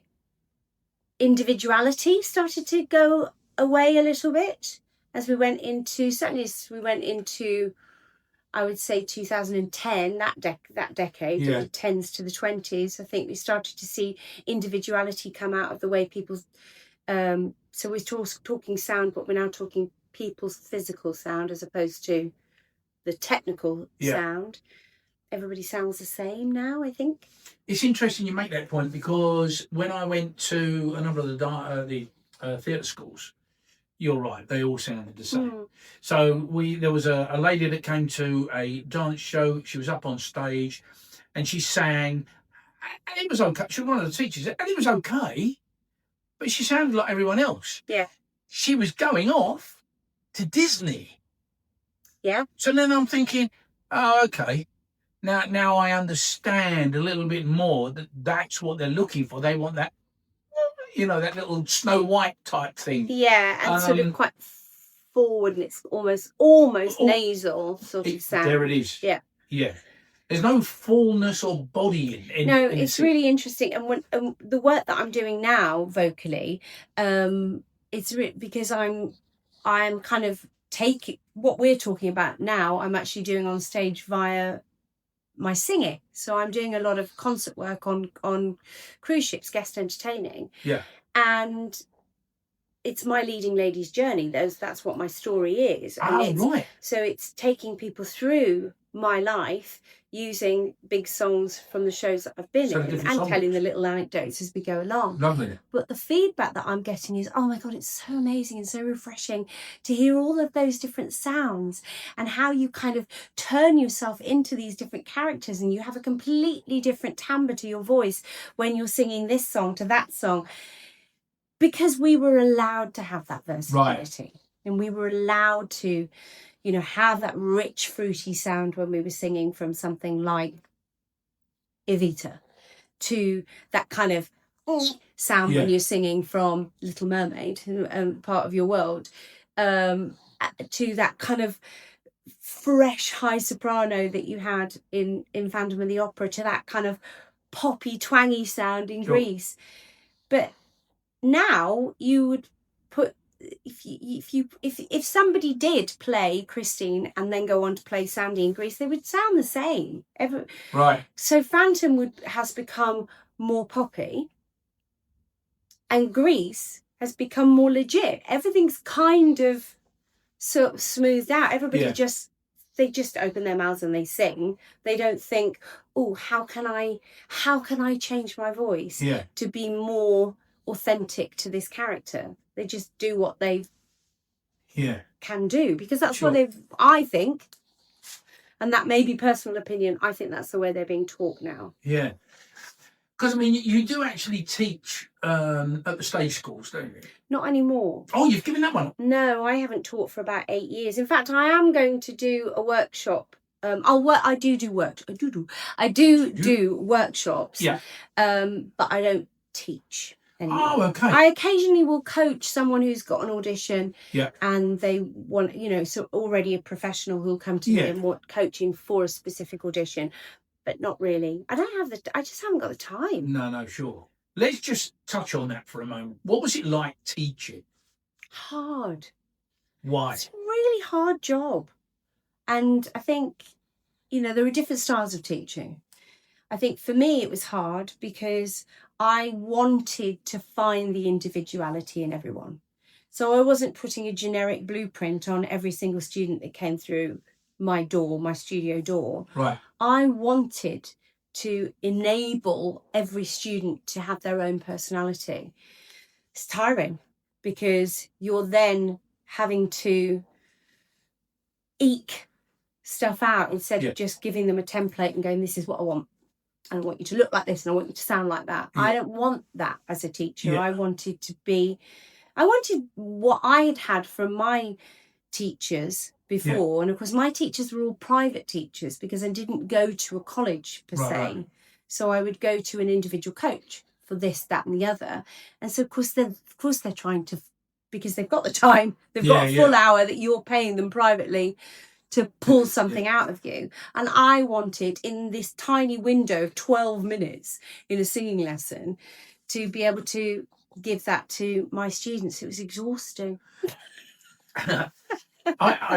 individuality started to go away a little bit as we went into, I would say 2010, that decade, the 10s to the 20s. I think we started to see individuality come out of the way people's, so we're talking sound, but we're now talking people's physical sound as opposed to the technical sound. Everybody sounds the same now, I think. It's interesting you make that point, because when I went to a number of the theatre schools, you're right, they all sounded the same. So there was a lady that came to a dance show. She was up on stage and she sang, and it was okay. She was one of the teachers, and it was okay, but she sounded like everyone else. Yeah. She was going off to Disney. Yeah. So then I'm thinking, oh, okay. Now I understand a little bit more that that's what they're looking for. They want that, you know, that little Snow White type thing. Yeah, and sort of quite forward, and it's almost nasal sort of sound. There it is. Yeah. There's no fullness or body in. No, it's really interesting, and when the work that I'm doing now vocally, it's because I'm kind of taking what we're talking about now. I'm actually doing on stage via my singing. So I'm doing a lot of concert work on cruise ships, guest entertaining. Yeah. And it's my leading lady's journey. That's what my story is. And right. So it's taking people through my life using big songs from the shows that I've been in and telling the little anecdotes as we go along. Lovely. But the feedback that I'm getting is, oh my God, it's so amazing and so refreshing to hear all of those different sounds and how you kind of turn yourself into these different characters, and you have a completely different timbre to your voice when you're singing this song to that song. Because we were allowed to have that versatility. Right. And we were allowed to, you know, have that rich, fruity sound when we were singing from something like Evita, to that kind of sound when you're singing from Little Mermaid, part of your world, to that kind of fresh high soprano that you had in Phantom of the Opera, to that kind of poppy, twangy sound in Grease. But now you would put if somebody did play Christine and then go on to play Sandy in Grease, they would sound the same. Right. So Phantom has become more poppy, and Grease has become more legit. Everything's kind of sort of smoothed out. Everybody they just open their mouths and they sing. They don't think, oh, how can I change my voice to be more authentic to this character? They just do what they can do, because that's what I think, and that may be personal opinion, I think that's the way they're being taught now. Yeah. Because, I mean, you do actually teach at the stage schools, don't you? Not anymore. Oh, you've given that one up? No, I haven't taught for about 8 years. In fact, I am going to do a workshop. I do workshops. Yeah. But I don't teach anymore. Oh, okay. I occasionally will coach someone who's got an audition. Yeah. And they want, so already a professional who'll come to me and want coaching for a specific audition. But not really. I just haven't got the time. No, sure. Let's just touch on that for a moment. What was it like teaching? Hard. Why? It's a really hard job. And I think, there are different styles of teaching. I think for me it was hard because I wanted to find the individuality in everyone. So I wasn't putting a generic blueprint on every single student that came through my studio door. Right. I wanted to enable every student to have their own personality. It's tiring because you're then having to eke stuff out instead of just giving them a template and going, this is what I want. I want you to look like this and I want you to sound like that. Yeah. I don't want that as a teacher. Yeah. I wanted what I had from my teachers before. Yeah. And of course, my teachers were all private teachers because I didn't go to a college per se. Right. So I would go to an individual coach for this, that, and the other. And so, of course, they're trying to, because they've got the time, they've got a full hour that you're paying them privately to pull something out of you. And I wanted, in this tiny window of 12 minutes in a singing lesson, to be able to give that to my students. It was exhausting. I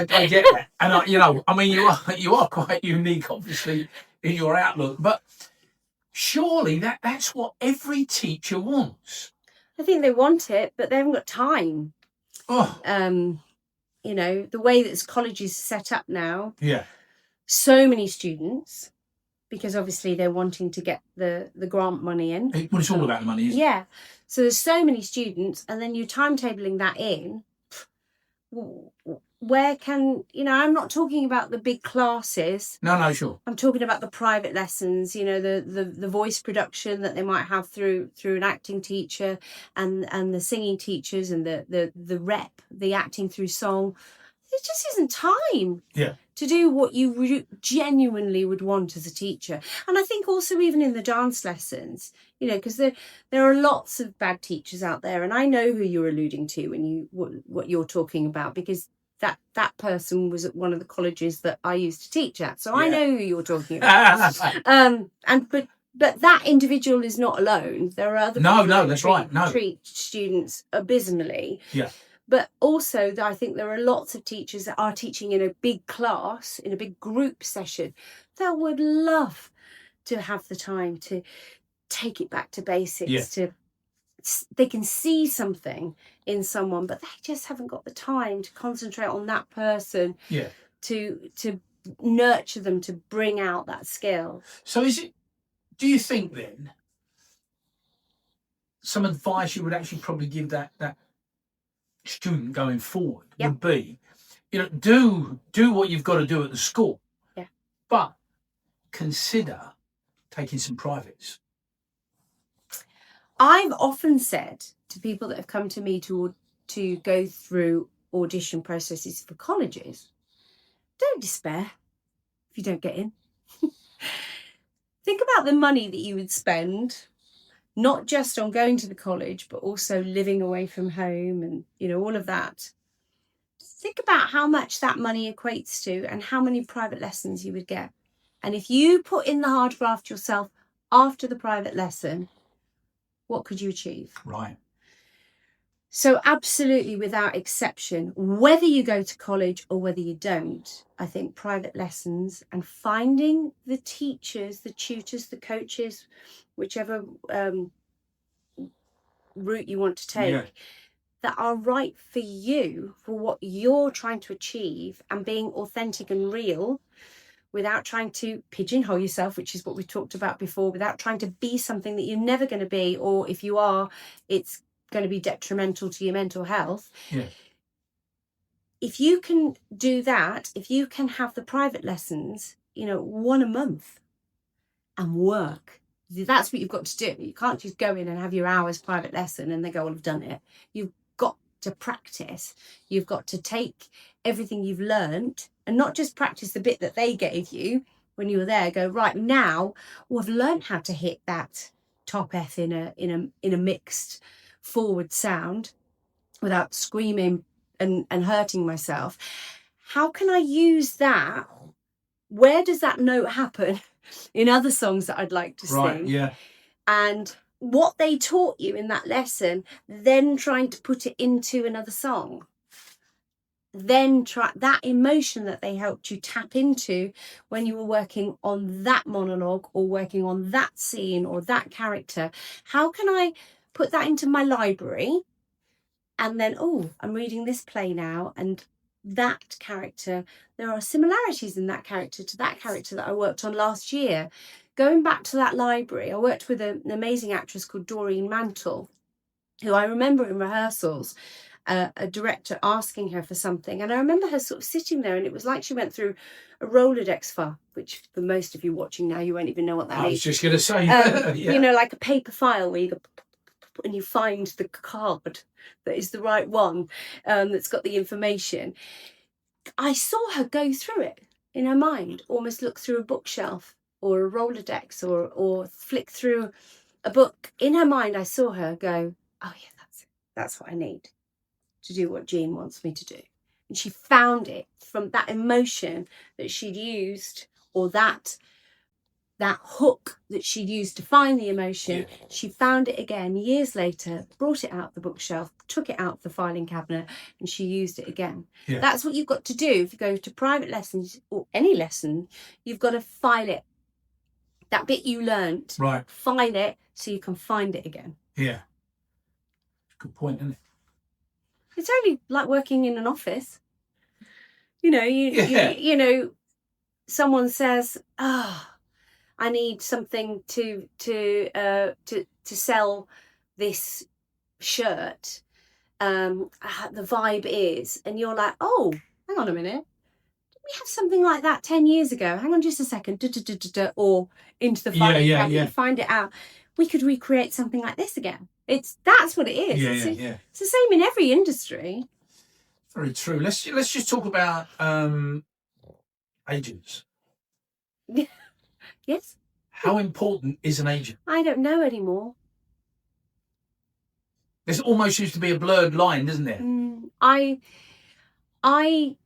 get that, and you are quite unique, obviously, in your outlook. But surely that's what every teacher wants. I think they want it, but they haven't got time. Oh, the way that colleges are set up now. Yeah. So many students, because obviously they're wanting to get the grant money in. Well, it's all about the money, isn't it? Yeah. So there's so many students, and then you're timetabling that in. Where can, I'm not talking about the big classes. No, sure. I'm talking about the private lessons, the voice production that they might have through an acting teacher and the singing teachers and the rep, the acting through song. There just isn't time to do what you genuinely would want as a teacher. And I think also even in the dance lessons, because there are lots of bad teachers out there. And I know who you're alluding to when what you're talking about, because that person was at one of the colleges that I used to teach at. So I know who you're talking about. But that individual is not alone. There are other people that treat students abysmally. Yeah. But also, I think there are lots of teachers that are teaching in a big class, in a big group session, that would love to have the time to take it back to basics. They can see something in someone, but they just haven't got the time to concentrate on that person. Yeah. To nurture them, to bring out that skill. So do you think then some advice you would actually probably give that student going forward would be, do what you've got to do at the school, but consider taking some privates? I've often said to people that have come to me to go through audition processes for colleges, don't despair if you don't get in. Think about the money that you would spend, not just on going to the college, but also living away from home and, all of that. Think about how much that money equates to and how many private lessons you would get. And if you put in the hard graft yourself after the private lesson, what could you achieve? Right. So absolutely, without exception, whether you go to college or whether you don't, I think private lessons and finding the teachers, the tutors, the coaches, whichever route you want to take, that are right for you, for what you're trying to achieve, and being authentic and real without trying to pigeonhole yourself, which is what we talked about before, without trying to be something that you're never going to be, or if you are, it's going to be detrimental to your mental health. Yeah. If you can do that, if you can have the private lessons, one a month and work, that's what you've got to do. You can't just go in and have your hours private lesson and then go, well, I've done it. You've got to practice. You've got to take everything you've learned and not just practice the bit that they gave you when you were there. Go, right, now, I've learned how to hit that top F in a mixed forward sound without screaming and hurting myself. How can I use that? Where does that note happen in other songs that I'd like to sing? Yeah. And what they taught you in that lesson, then trying to put it into another song. Then try that emotion that they helped you tap into when you were working on that monologue or working on that scene or that character. How can I put that into my library? And then, I'm reading this play now, and that character, there are similarities in that character to that character that I worked on last year. Going back to that library, I worked with an amazing actress called Doreen Mantle, who I remember in rehearsals, a director asking her for something. And I remember her sort of sitting there, and it was like she went through a Rolodex file, which for most of you watching now, you won't even know what that is. I was just going to say, like a paper file where you go, and you find the card that is the right one, that's got the information. I saw her go through it in her mind, almost look through a bookshelf or a Rolodex or flick through a book. In her mind, I saw her go, oh yeah, that's it. That's what I need to do what Jean wants me to do. And she found it from that emotion that she'd used, or that hook that she'd used to find the emotion. Yeah. She found it again years later, brought it out the bookshelf, took it out the filing cabinet, and she used it again. Yeah. That's what you've got to do. If you go to private lessons or any lesson, you've got to file it. That bit you learnt, right? File it so you can find it again. Yeah. Good point, isn't it? It's only like working in an office. Someone says, I need something to sell this shirt. The vibe is, and you're like, oh, hang on a minute. Did we have something like that 10 years ago? Hang on just a second. Or into the filing cabinet, find it out. We could recreate something like this again. That's what it is. It's the same in every industry. Very true. Let's just talk about agents. Yes. How important is an agent? I don't know anymore. This almost used to be a blurred line, doesn't it? I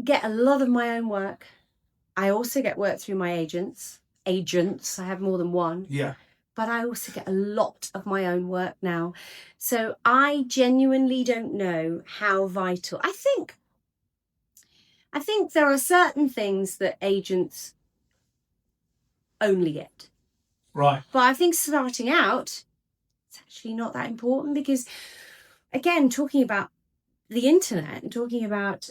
get a lot of my own work. I also get work through my agents. I have more than one. Yeah. But I also get a lot of my own work now. So I genuinely don't know how vital. I think there are certain things that agents only get. Right. But I think starting out, it's actually not that important because, again, talking about the internet and talking about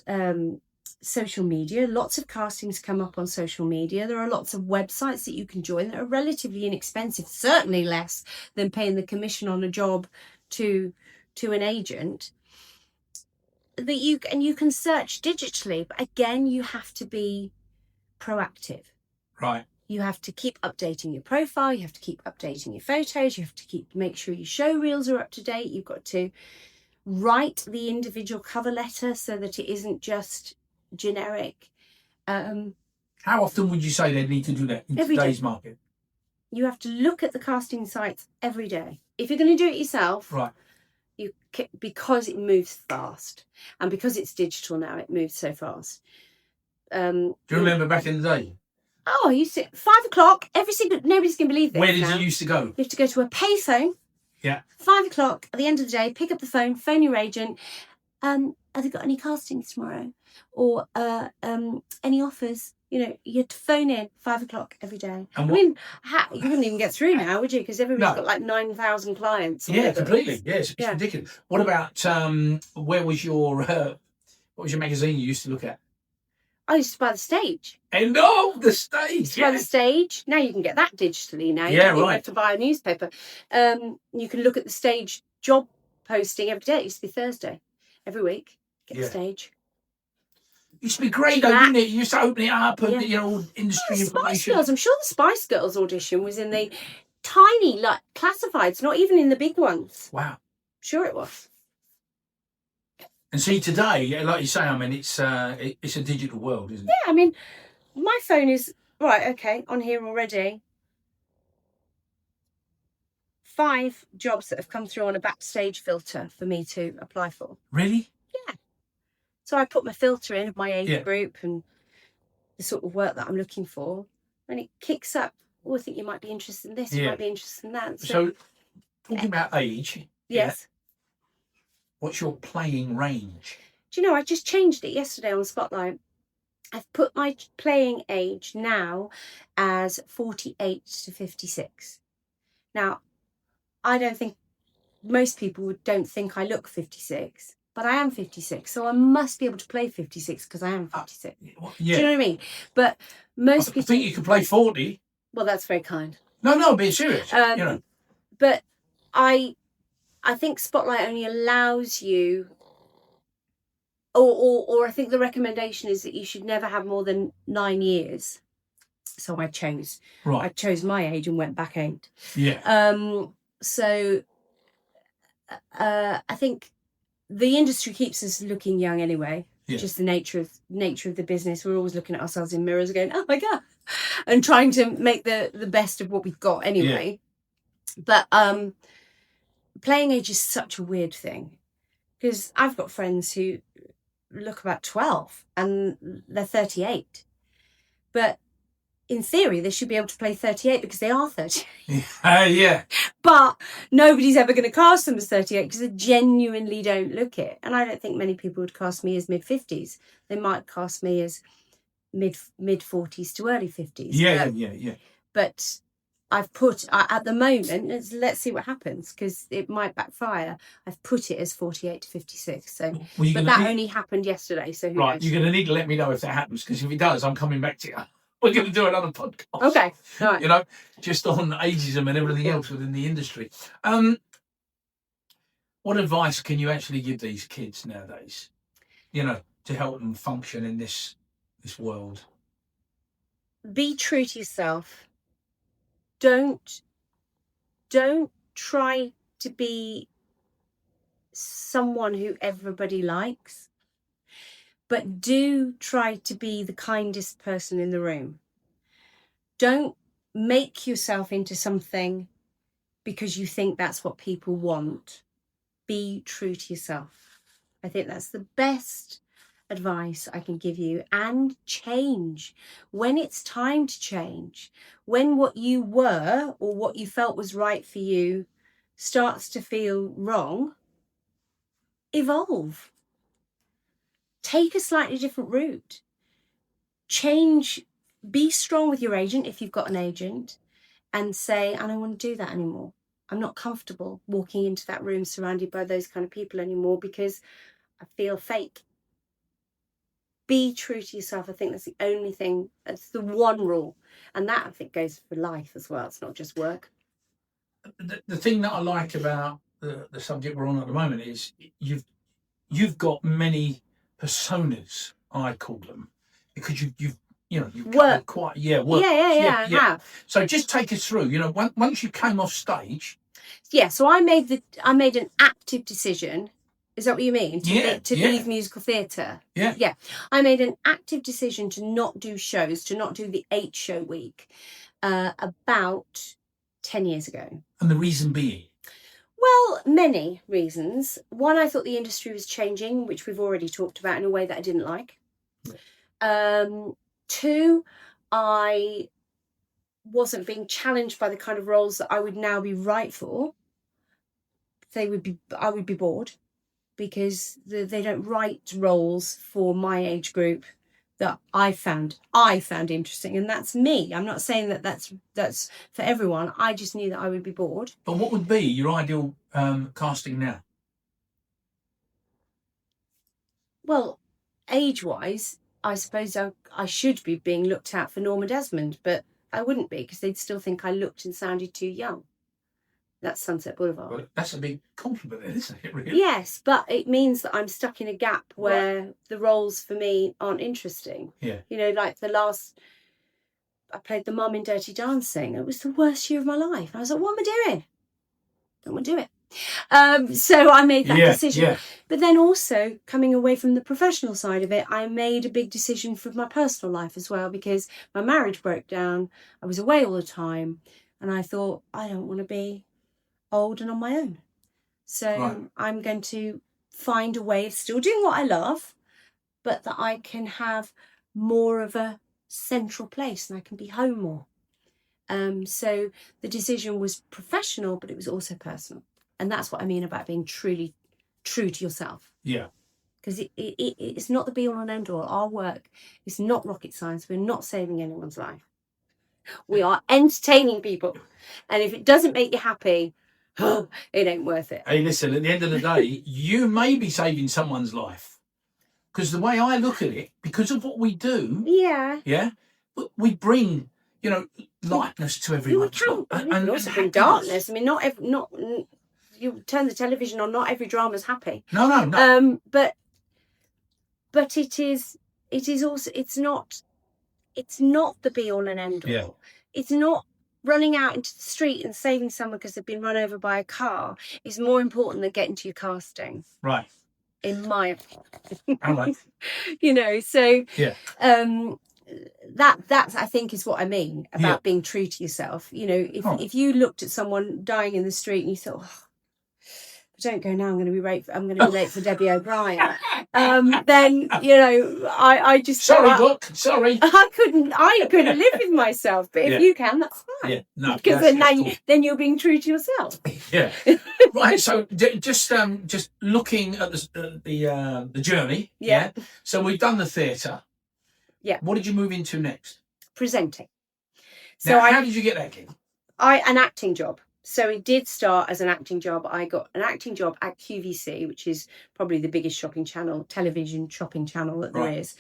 social media, lots of castings come up on social media. There are lots of websites that you can join that are relatively inexpensive, certainly less than paying the commission on a job to an agent. That you can search digitally, but again, you have to be proactive. Right. You have to keep updating your profile. You have to keep updating your photos. You have to make sure your show reels are up to date. You've got to write the individual cover letter so that it isn't just generic. How often would you say they need to do that in today's market? You have to look at the casting sites every day. If you're going to do it yourself, right? Because it moves fast, and because it's digital now, it moves so fast. Do you remember back in the day? I used to 5 o'clock every single. Nobody's going to believe this. Where did you used to go? You have to go to a payphone. Yeah. 5 o'clock at the end of the day, pick up the phone, phone your agent. Have they got any castings tomorrow? Or any offers? You know, you had to phone in 5 o'clock every day. And you wouldn't even get through now, would you? Because everybody's got like 9,000 clients. Yeah, completely. Yeah, it's ridiculous. What about where was your what was your magazine you used to look at? I used to buy the Stage. And the Stage. Buy the Stage. Now you can get that digitally. Now you don't have to buy a newspaper. You can look at the Stage job posting every day. It used to be Thursday every week. Get the Stage. It used to be great, though, didn't it? You used to open it up and industry information. Spice Girls. I'm sure the Spice Girls audition was in the tiny classifieds, not even in the big ones. Wow. Sure it was. And see, today, like you say, I mean, it's a digital world, isn't it? Yeah, I mean, my phone is on here already. 5 jobs that have come through on a backstage filter for me to apply for. Really? Yeah. So I put my filter in of my age group and the sort of work that I'm looking for, and it kicks up. Oh, I think you might be interested in this. You might be interested in that. So talking about age. Yes. What's your playing range? Do you know, I just changed it yesterday on Spotlight. I've put my playing age now as 48 to 56. Now, I don't think most people don't think I look 56, but I am 56, so I must be able to play 56 because I am 56. Do you know what I mean? But most people think you could play 40. Well, that's very kind. No, be serious. But I think Spotlight only allows you, or I think the recommendation is that you should never have more than 9 years. So I chose my age and went back 8. Yeah. So I think the industry keeps us looking young anyway. Yeah. Just the nature of the business. We're always looking at ourselves in mirrors going, oh my God, and trying to make the best of what we've got anyway. Yeah. But playing age is such a weird thing because I've got friends who look about 12 and they're 38. But in theory, they should be able to play 38 because they are 38. Yeah. But nobody's ever going to cast them as 38 because they genuinely don't look it. And I don't think many people would cast me as mid-50s. They might cast me as mid-40s to early 50s. Yeah. But I've put, at the moment, let's see what happens because it might backfire. I've put it as 48 to 56. So, but that only happened yesterday. So who knows? You're going to need to let me know if that happens because if it does, I'm coming back to you. We're going to do another podcast. Okay. All right. Just on ageism and everything else within the industry. What advice can you actually give these kids nowadays, to help them function in this world? Be true to yourself. Don't try to be someone who everybody likes. But do try to be the kindest person in the room. Don't make yourself into something because you think that's what people want. Be true to yourself. I think that's the best advice I can give you. And change when it's time to change. When what you were or what you felt was right for you starts to feel wrong, evolve. Take a slightly different route. Change, be strong with your agent if you've got an agent and say, I don't want to do that anymore. I'm not comfortable walking into that room surrounded by those kind of people anymore because I feel fake. Be true to yourself. I think that's the only thing, that's the one rule. And that I think goes for life as well. It's not just work. The thing that I like about the subject we're on at the moment is you've got many personas, I call them, because you've work quite work. I have. So just take us through. Once you came off stage. Yeah. So I made an active decision. Is that what you mean? To leave musical theatre. Yeah. Yeah. I made an active decision to not do shows, to not do the 8-show week, about 10 years ago. And the reason being? Well, many reasons. One, I thought the industry was changing, which we've already talked about in a way that I didn't like. Yeah. 2, I wasn't being challenged by the kind of roles that I would now be right for. I would be bored, because they don't write roles for my age group that I found interesting, and that's me. I'm not saying that that's for everyone. I just knew that I would be bored. But what would be your ideal casting now? Well, age-wise, I suppose I should be being looked at for Norma Desmond, but I wouldn't be, because they'd still think I looked and sounded too young. That's Sunset Boulevard. Well, that's a big compliment then, isn't it, really? Yes, but it means that I'm stuck in a gap where the roles for me aren't interesting. Yeah. You know, like I played the mum in Dirty Dancing. It was the worst year of my life. I was like, what am I doing? I don't want to do it. So I made that decision. Yeah. But then also, coming away from the professional side of it, I made a big decision for my personal life as well, because my marriage broke down. I was away all the time. And I thought, I don't want to be old and on my own. So I'm going to find a way of still doing what I love, but that I can have more of a central place and I can be home more. So the decision was professional, but it was also personal. And that's what I mean about being truly true to yourself. Yeah. Because it's not the be all and end all. Our work is not rocket science. We're not saving anyone's life. We are entertaining people. And if it doesn't make you happy, it ain't worth it. Hey, listen, at the end of the day, you may be saving someone's life. Because the way I look at it, because of what we do, we bring, lightness to everyone. And also bring darkness. I mean, not you turn the television on, not every drama's happy. No. But it is also, it's not the be all and end all. Yeah. It's not running out into the street and saving someone because they've been run over by a car is more important than getting to your casting. Right. In my opinion. All right. So yeah. That's I think is what I mean about being true to yourself. If you looked at someone dying in the street and you thought, don't go now, I'm going to be late for Debbie O'Brien. Then I just sorry. I couldn't live with myself. But if you can, that's fine. Yeah, no, because then you're being true to yourself. Yeah, right. So just looking at the journey. Yeah. So we've done the theatre. Yeah. What did you move into next? Presenting. So how did you get that gig? An acting job. So it did start as an acting job. I got an acting job at QVC, which is probably the biggest television shopping channel that there is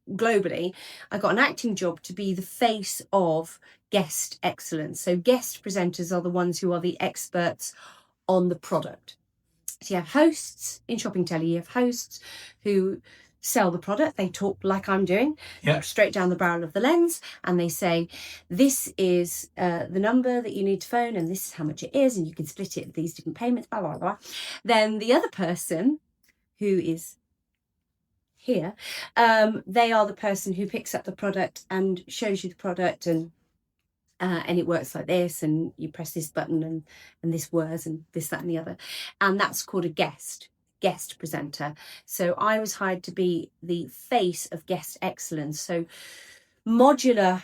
globally. I got an acting job to be the face of guest excellence. So guest presenters are the ones who are the experts on the product. So you have hosts in shopping telly. You have hosts who sell the product. They talk like I'm doing, straight down the barrel of the lens, and they say, this is the number that you need to phone, and this is how much it is, and you can split it with these different payments, blah, blah, blah. Then the other person, who is here, they are the person who picks up the product and shows you the product, and it works like this, and you press this button, and this whirs, and this, that, and the other. And that's called a guest presenter. So I was hired to be the face of guest excellence. So modular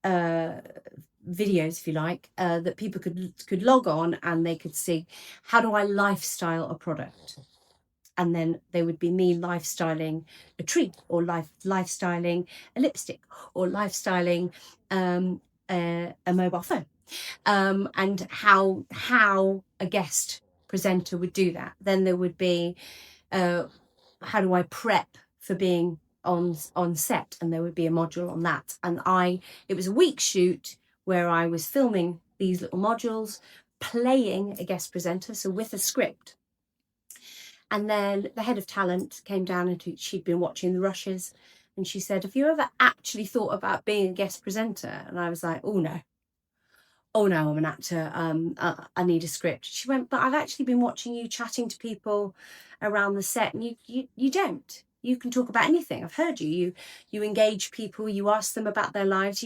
videos, if you like, that people could log on and they could see, how do I lifestyle a product? And then they would be me lifestyling a treat, or lifestyling a lipstick, or lifestyling a mobile phone, and how a guest presenter would do that. Then there would be how do I prep for being on set, and there would be a module on that. And it was a week shoot where I was filming these little modules, playing a guest presenter, so with a script. And then the head of talent came down, and she'd been watching the rushes, and she said, have you ever actually thought about being a guest presenter? And I was like, oh no, I'm an actor. I need a script. She went, but I've actually been watching you chatting to people around the set, and you don't. You can talk about anything. I've heard you. You engage people. You ask them about their lives.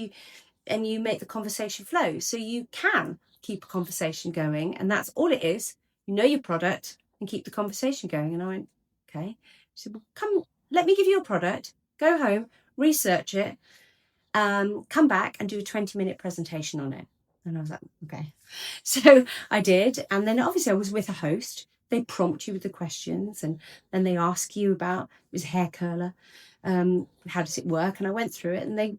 And you make the conversation flow. So you can keep a conversation going, and that's all it is. You know your product and keep the conversation going. And I went, okay. She said, well, come, let me give you a product. Go home, research it, come back and do a 20-minute presentation on it. And I was like, okay. So I did. And then obviously I was with a host. They prompt you with the questions, and then they ask you about, it was a hair curler. How does it work? And I went through it, and they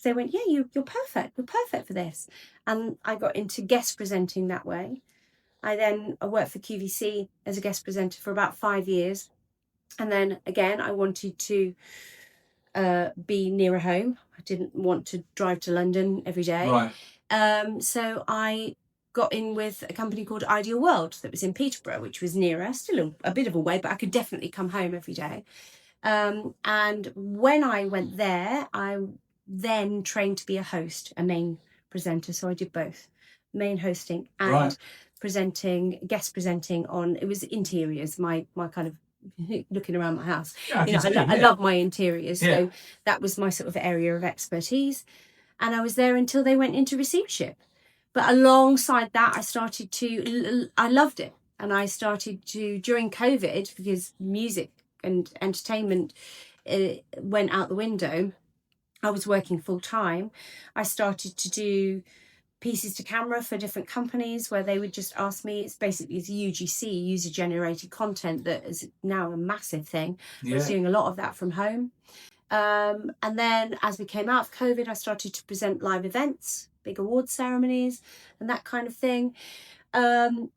went, yeah, you're perfect. You're perfect for this. And I got into guest presenting that way. I worked for QVC as a guest presenter for about 5 years. And then again, I wanted to be nearer home. I didn't want to drive to London every day. Right. So I got in with a company called Ideal World that was in Peterborough, which was nearer, still a bit of a way, but I could definitely come home every day. And when I went there, I then trained to be a host, a main presenter. So I did both, main hosting and guest presenting on, it was interiors, my kind of looking around my house. Yeah, I love my interiors. So that was my sort of area of expertise. And I was there until they went into receivership. But alongside that, I loved it. And I started to, during COVID, because music and entertainment went out the window, I was working full time. I started to do pieces to camera for different companies where they would just ask me. It's UGC, user generated content, that is now a massive thing. I was doing a lot of that from home. And then as we came out of COVID, I started to present live events, big award ceremonies and that kind of thing. And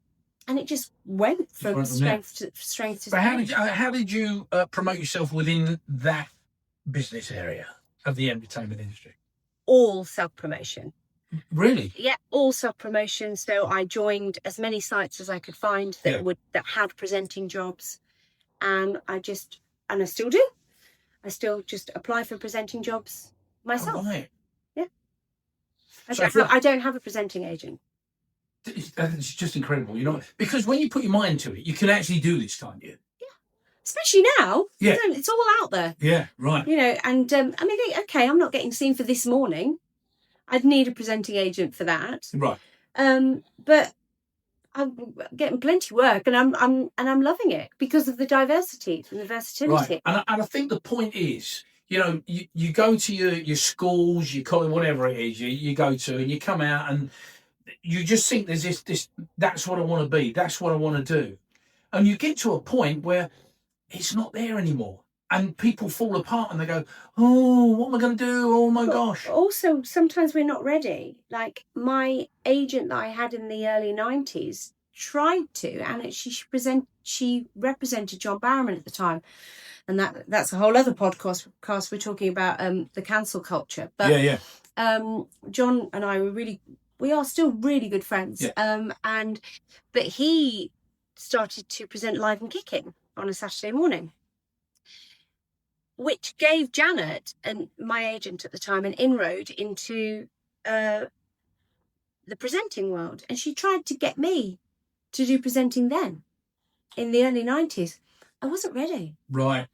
it just went from strength to strength. But how did you promote yourself within that business area of the entertainment industry? All self-promotion. Really? Yeah, all self-promotion. So I joined as many sites as I could find that had presenting jobs, and I still do. I still just apply for presenting jobs myself. Oh, right. Yeah. I don't have a presenting agent. It's just incredible, because when you put your mind to it, you can actually do this, can't you? Yeah. Especially now. Yeah. It's all out there. Yeah, right. And I mean, okay, I'm not getting seen for This Morning. I'd need a presenting agent for that. Right. But I'm getting plenty of work, and I'm loving it because of the diversity and the versatility. Right. And I think the point is, you go to your schools, your college, whatever it is you go to, and you come out and you just think there's this that's what I want to be, that's what I want to do. And you get to a point where it's not there anymore. And people fall apart and they go, oh, what am I going to do? Oh, my gosh. Also, sometimes we're not ready. Like my agent that I had in the early 90s tried to, and she represented John Barrowman at the time. And that's a whole other podcast. We're talking about the cancel culture. But John and I we are still really good friends. Yeah. But he started to present Live and Kicking on a Saturday morning, which gave Janet, and my agent at the time, an inroad into the presenting world. And she tried to get me to do presenting then, in the early 90s. I wasn't ready. Right.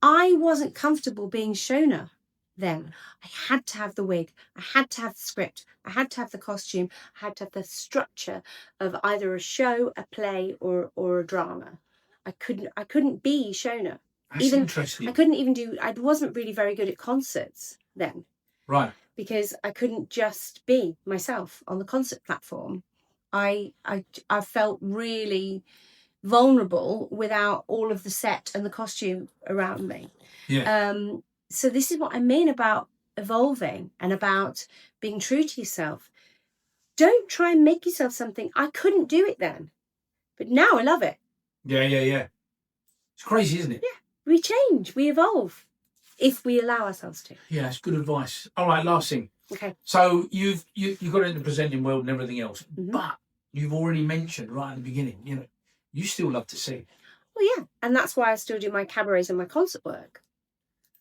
I wasn't comfortable being Shona then. I had to have the wig. I had to have the script. I had to have the costume. I had to have the structure of either a show, a play, or a drama. I couldn't be Shona. That's interesting. I wasn't really very good at concerts then. Right. Because I couldn't just be myself on the concert platform. I felt really vulnerable without all of the set and the costume around me. Yeah. So this is what I mean about evolving and about being true to yourself. Don't try and make yourself something. I couldn't do it then. But now I love it. Yeah. It's crazy, isn't it? Yeah. We change, we evolve, if we allow ourselves to. Yeah, that's good advice. All right, last thing. Okay. So you got into the presenting world and everything else, Mm-hmm. but you've already mentioned right at the beginning, you still love to sing. Well, yeah, and that's why I still do my cabarets and my concert work.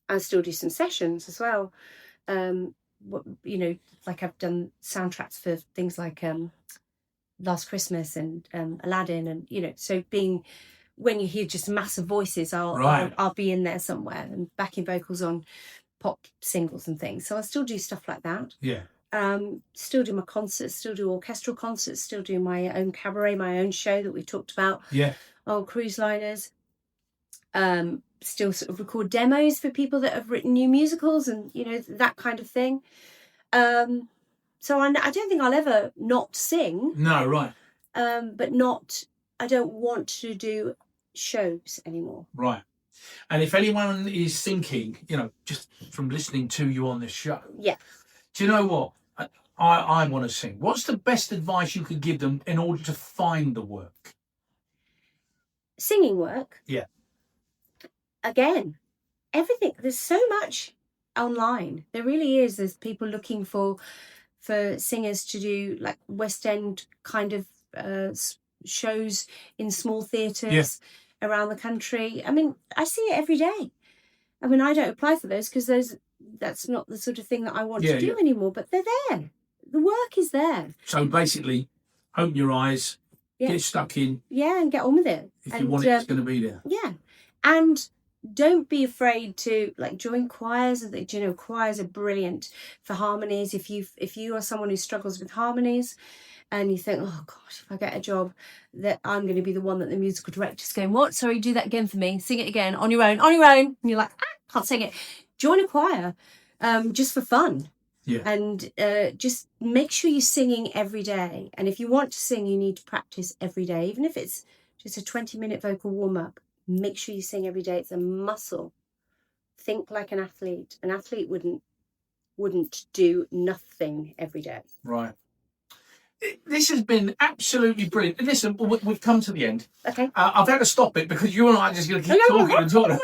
I still do some sessions as well. Like I've done soundtracks for things like Last Christmas and Aladdin, and so when you hear just massive voices, I'll be in there somewhere and backing vocals on pop singles and things. So I still do stuff like that. Yeah. Still do my concerts, still do orchestral concerts, still do my own cabaret, my own show that we talked about. Yeah. Old cruise liners. Still sort of record demos for people that have written new musicals and that kind of thing. So I don't think I'll ever not sing. No, right. But I don't want to do shows anymore. Right. And if anyone is thinking, just from listening to you on this show, yeah, do you know what? I want to sing. What's the best advice you could give them in order to find the work? Singing work? Yeah. Again, everything. There's so much online. There really is. There's people looking for singers to do like West End kind of shows in small theatres around the country. I mean, I see it every day. I mean, I don't apply for those because that's not the sort of thing that I want to do anymore, but they're there. The work is there. So basically, open your eyes, get stuck in. Yeah, and get on with it. If you want it, it's going to be there. Yeah. And don't be afraid to join choirs. Choirs are brilliant for harmonies. If you are someone who struggles with harmonies and you think, oh gosh, if I get a job, that I'm going to be the one that the musical director's going, what? Sorry, do that again for me. Sing it again on your own. And you're like, can't sing it. Join a choir, just for fun. Yeah. And just make sure you're singing every day. And if you want to sing, you need to practice every day, even if it's just a 20-minute vocal warm-up. Make sure you sing every day. It's a muscle. Think like an athlete. An athlete wouldn't do nothing every day. Right. This has been absolutely brilliant. Listen, we've come to the end. Okay. I've had to stop it because you and I are just going to keep talking and talking.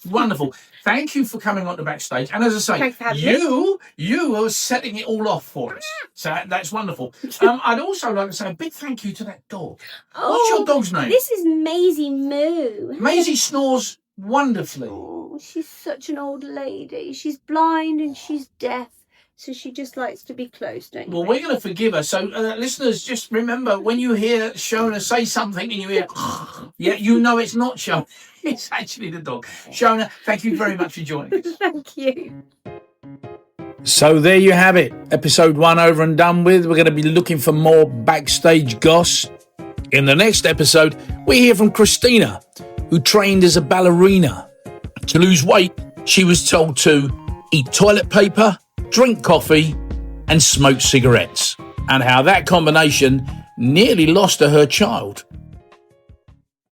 Wonderful. Thank you for coming on the backstage. And as I say, thanks for having me. You are setting it all off for us. So that's wonderful. I'd also like to say a big thank you to that dog. What's your dog's name? This is Maisie Moo. Maisie snores wonderfully. Oh, she's such an old lady. She's blind and she's deaf. So she just likes to be close, don't you? Well, we're going to forgive her. So, listeners, just remember, when you hear Shona say something and you hear, you know it's not Shona. It's actually the dog. Shona, thank you very much for joining us. Thank you. So there you have it. Episode 1 over and done with. We're going to be looking for more backstage goss. In the next episode, we hear from Christina, who trained as a ballerina. To lose weight, she was told to eat toilet paper, drink coffee and smoke cigarettes, and how that combination nearly lost her child.